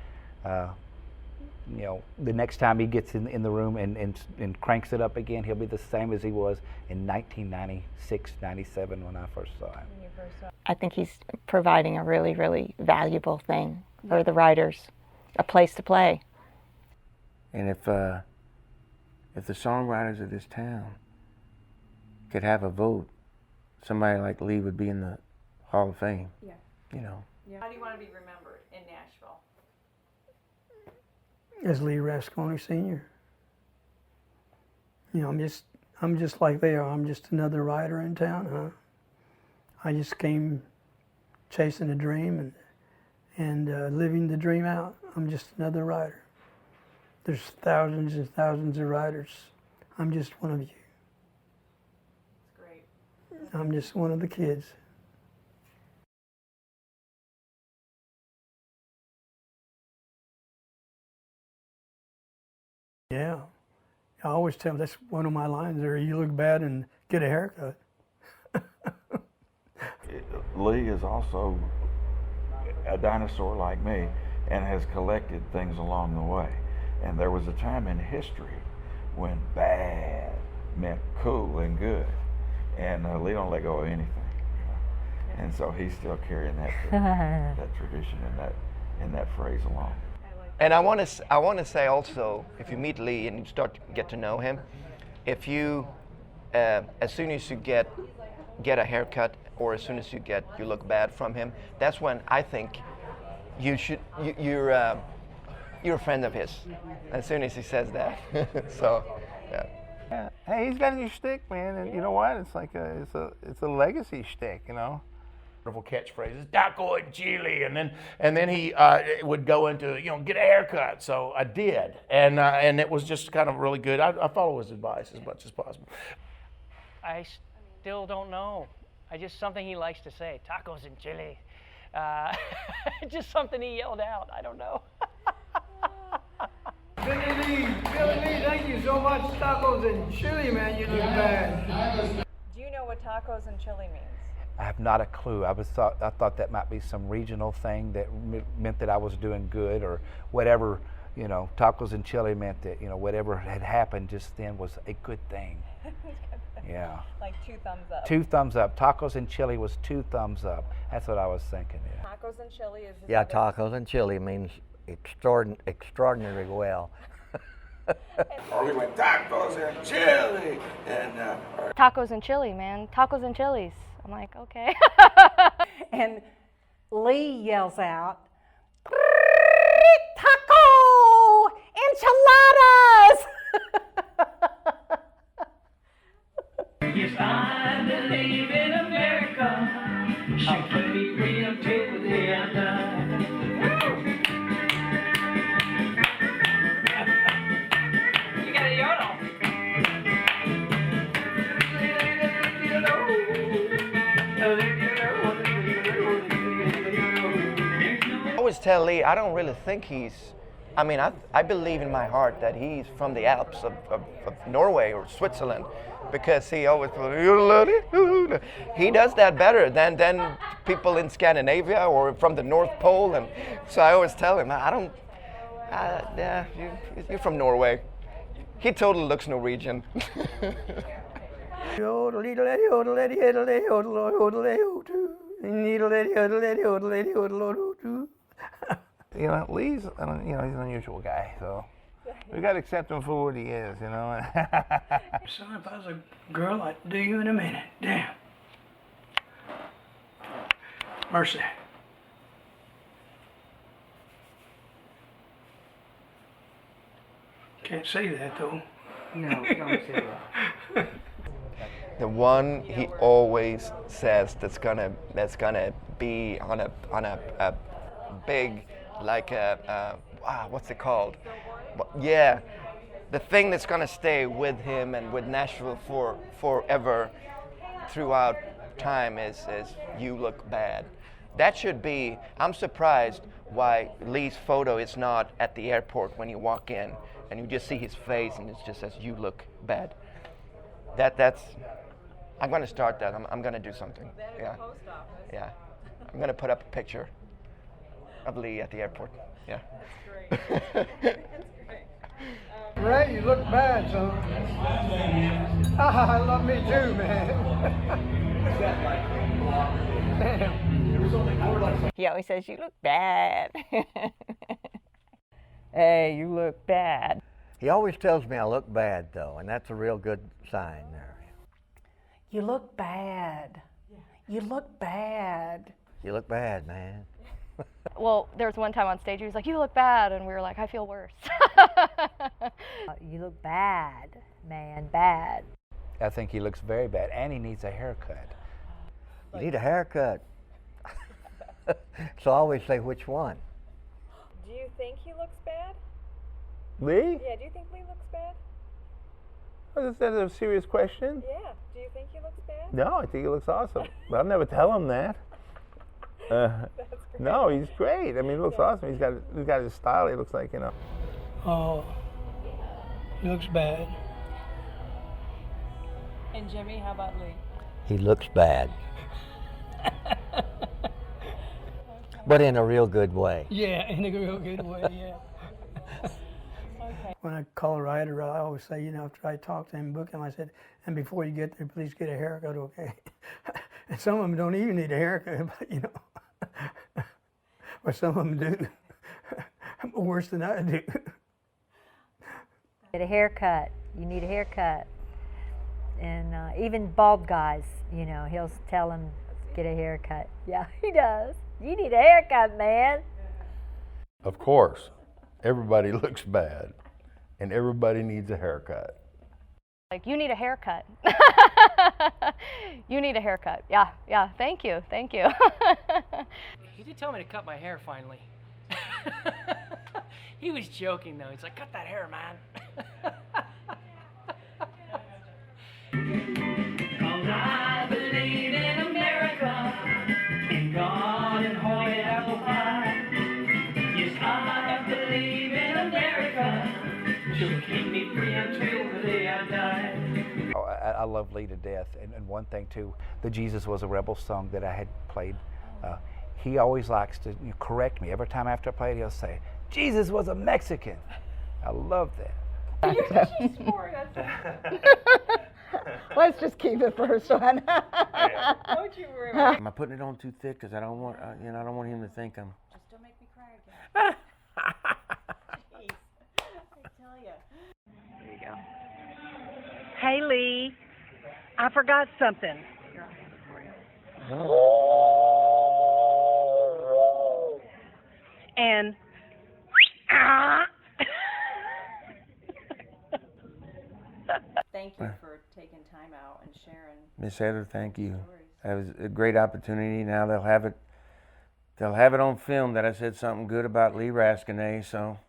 Speaker 18: You know, the next time he gets in the room and cranks it up again, he'll be the same as he was in 1996, 97 when I first saw him.
Speaker 6: I think he's providing a really, really valuable thing for the writers, a place to play.
Speaker 13: And if the songwriters of this town could have a vote, somebody like Lee would be in the Hall of Fame.
Speaker 3: Yeah.
Speaker 13: You know.
Speaker 3: Yeah. How do you want to be remembered in Nashville?
Speaker 1: As Lee Rascone Sr. You know, I'm just like they are. I'm just another writer in town, huh? I just came chasing a dream and living the dream out. I'm just another writer. There's thousands and thousands of writers. I'm just one of you.
Speaker 3: That's great.
Speaker 1: I'm just one of the kids. Yeah. I always tell them, that's one of my lines there, you look bad and get a haircut.
Speaker 20: Lee is also a dinosaur like me and has collected things along the way. And there was a time in history when bad meant cool and good. And Lee don't let go of anything. You know? And so he's still carrying that that tradition and that phrase along.
Speaker 17: And I want to say also, if you meet Lee and you start to get to know him, if you, as soon as you get a haircut or as soon as you look bad from him, that's when I think you're a friend of his. As soon as he says that, so yeah.
Speaker 21: Yeah. Hey, he's got a new shtick, man, and you know what? It's like it's a legacy shtick, you know.
Speaker 15: Wonderful catchphrases, taco and chili, and then he would go into, you know, get a haircut. So I did, and it was just kind of really good. I follow his advice as much as possible.
Speaker 7: I still don't know. Just something he likes to say, tacos and chili. Just something he yelled out. I don't know.
Speaker 9: Billy Lee, thank you so much. Tacos and chili, man, you look bad.
Speaker 3: Do you know what tacos and chili means?
Speaker 18: I have not a clue. I thought that might be some regional thing that meant that I was doing good or whatever. You know, tacos and chili meant that, you know, whatever had happened just then was a good thing. Yeah.
Speaker 3: Like 2 thumbs up.
Speaker 18: 2 thumbs up. Tacos and chili was 2 thumbs up. That's what I was thinking. Yeah.
Speaker 3: Tacos and chili is.
Speaker 8: Yeah, tacos and chili means extraordinary well.
Speaker 12: Or we went tacos and chili and.
Speaker 5: Tacos and chili, man. Tacos and chilies. I'm like, okay.
Speaker 14: And Lee yells out, taco enchiladas!
Speaker 9: Yes, I believe in America. She could be real till the day I die. You got a yodel.
Speaker 17: I always tell Lee, I don't really think I believe in my heart that he's from the Alps of Norway or Switzerland, because he always, he does that better than people in Scandinavia or from the North Pole, and so I always tell him, you're from Norway. He totally looks Norwegian.
Speaker 21: You know, Lee's, he's an unusual guy, so we got to accept him for what he is, you know.
Speaker 1: Son, if I was a girl, I'd do you in a minute. Damn. Mercy. can't say that though.
Speaker 9: No, don't say that.
Speaker 17: The one he always says that's gonna be on a big, like what's it called? Yeah, the thing that's gonna stay with him and with Nashville forever throughout time is "You Look Bad." That should be. I'm surprised why Lee's photo is not at the airport when you walk in and you just see his face and it just says "You Look Bad." That's. I'm going to start that. I'm going to do something. Yeah. Yeah. I'm going to put up a picture of Lee at the airport. Yeah.
Speaker 1: That's great. Ray, you look bad, son. I love me too, man.
Speaker 6: He always says, "You look bad." Hey, you look bad.
Speaker 8: He always tells me I look bad, though, and that's a real good sign there.
Speaker 14: You look bad. You look bad.
Speaker 8: You look bad, man.
Speaker 5: Well, there was one time on stage he was like, "You look bad," and we were like, "I feel worse."
Speaker 16: You look bad, man, bad.
Speaker 18: I think he looks very bad, and he needs a haircut.
Speaker 8: You need a haircut. So I always say, which one?
Speaker 3: Do you think he looks bad?
Speaker 21: Lee?
Speaker 3: Yeah, do you think Lee looks bad?
Speaker 21: Is that a serious question?
Speaker 3: Yeah. Do you think he looks bad?
Speaker 21: No, I think he looks awesome. But I'll never tell him that. No, he's great. I mean, he looks awesome. He's got his style. He looks like, you know.
Speaker 1: Oh, he looks bad.
Speaker 3: And Jimmy, how about Lee?
Speaker 8: He looks bad. But in a real good way.
Speaker 1: Yeah, in a real good way, yeah.
Speaker 3: Okay.
Speaker 1: When I call a writer, I always say, after I talk to him, book him, I said, and before you get there, please get a haircut, okay? And some of them don't even need a haircut, but but some of them do. Worse than I do.
Speaker 16: Get a haircut. You need a haircut. And even bald guys, he'll tell them, get a haircut. Yeah, he does. You need a haircut, man.
Speaker 22: Of course, everybody looks bad, and everybody needs a haircut.
Speaker 5: Like, you need a haircut. You need a haircut. Yeah, thank you.
Speaker 7: He did tell me to cut my hair finally. He was joking though. He's like, "Cut that hair, man."
Speaker 9: I believe in America, in God and holy apple pie. Yes, I believe in America. She'll keep me free until the day I die.
Speaker 18: Oh, I love Lee to death. And one thing too, the "Jesus Was a Rebel" song that I had played, he always likes to correct me. Every time after I played, he'll say, "Jesus was a Mexican." I love that.
Speaker 3: You're smart.
Speaker 6: Let's just keep it first one.
Speaker 3: Don't you worry about it.
Speaker 13: Am I putting it on too thick? Because I don't want, I don't want him to think I'm.
Speaker 3: Just don't make me cry again. Jeez. I tell you.
Speaker 23: There you go. Hey, Lee, I forgot something. And
Speaker 3: Thank you for taking time out and sharing.
Speaker 13: Miss Heather, thank you. That was a great opportunity. Now they'll have it on film that I said something good about Lee Rascone, so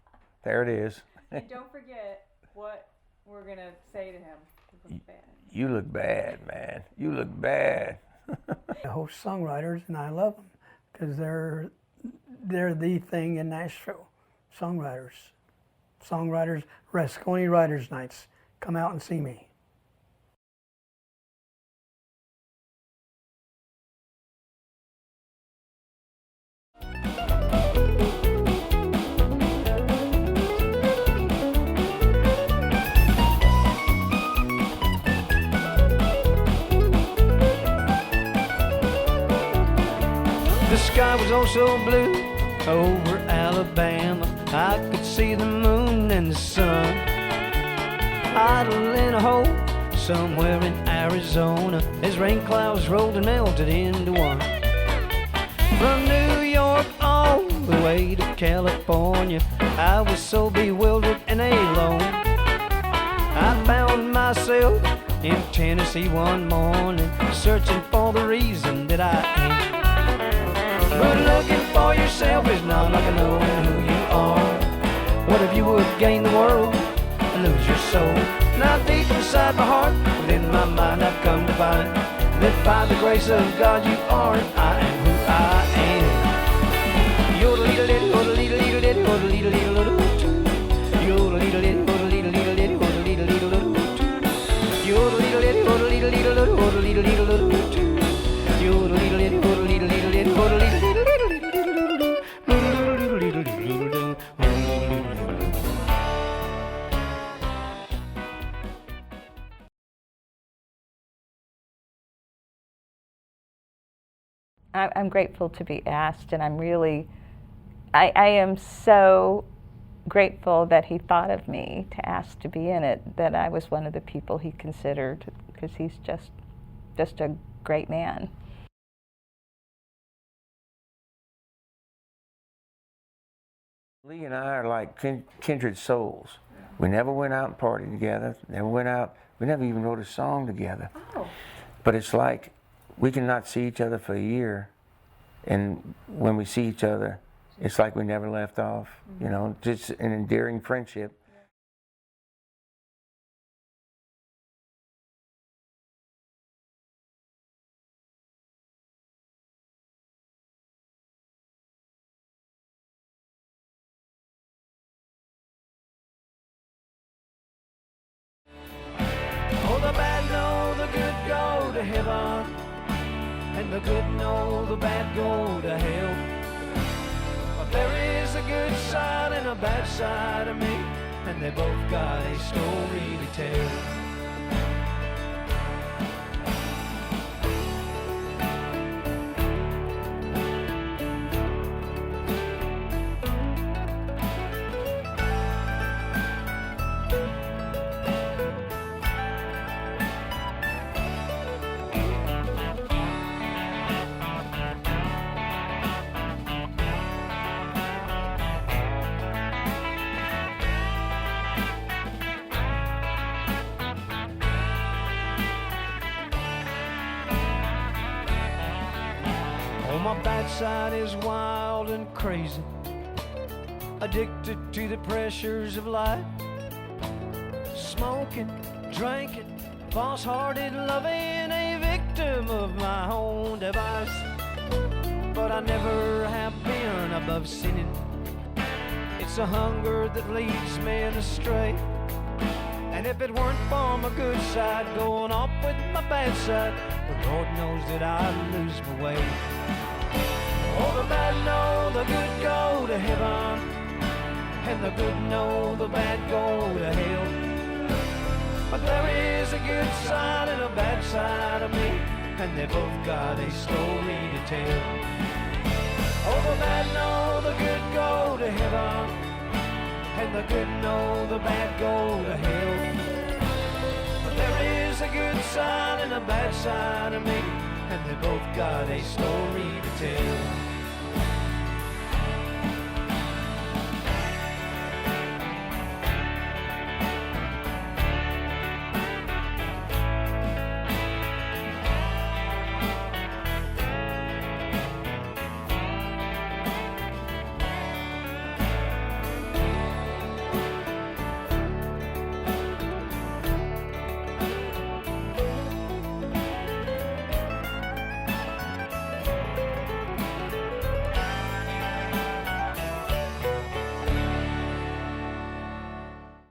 Speaker 13: there it is.
Speaker 3: And don't forget what we're going to say to him.
Speaker 13: You look bad, man. You look bad.
Speaker 1: I host songwriters, and I love them because they're the thing in Nashville. Songwriters, Rascone Writers Nights. Come out and see me.
Speaker 9: The sky was also blue over Alabama. I could see the moon and the sun. Idle in a hole somewhere in Arizona as rain clouds rolled and melted into one. From New York all the way to California, I was so bewildered and alone.
Speaker 2: myself in Tennessee one morning, searching for the reason that I ain't. But looking for yourself is not like knowing who you are. What if you would gain the world and lose your soul? Now deep inside my heart, within my mind, I've come to find that by the grace of God you are and I am who I am. Yodelidely, yodelidely, yodelidely, yodelidely, yodelidely, yodelidely,
Speaker 6: I'm grateful to be asked, and I'm really, I am so grateful that he thought of me to ask to be in it, that I was one of the people he considered, because he's just a great man.
Speaker 13: Lee and I are like kindred souls. We never went out and partied together, never went out, we never even wrote a song together.
Speaker 6: Oh.
Speaker 13: But it's like we can not see each other for a year, and when we see each other, it's like we never left off, you know, just an endearing friendship.
Speaker 2: Oh, the bad know the good go to heaven, and the good know the bad go to hell. But there is a good side and a bad side of me, and they both got a story to tell. My bad side is wild and crazy, addicted to the pressures of life. Smoking, drinking, false-hearted loving, a victim of my own device. But I never have been above sinning. It's a hunger that leads men astray. And if it weren't for my good side going off with my bad side, the Lord knows that I'd lose my way. Oh, the bad know the good go to heaven, and the good know the bad go to hell. But there is a good side and a bad side of me, and they both got a story to tell. Oh, the bad know the good go to heaven, and the good know the bad go to hell. But there is a good side and a bad side of me, and they both got a story to tell.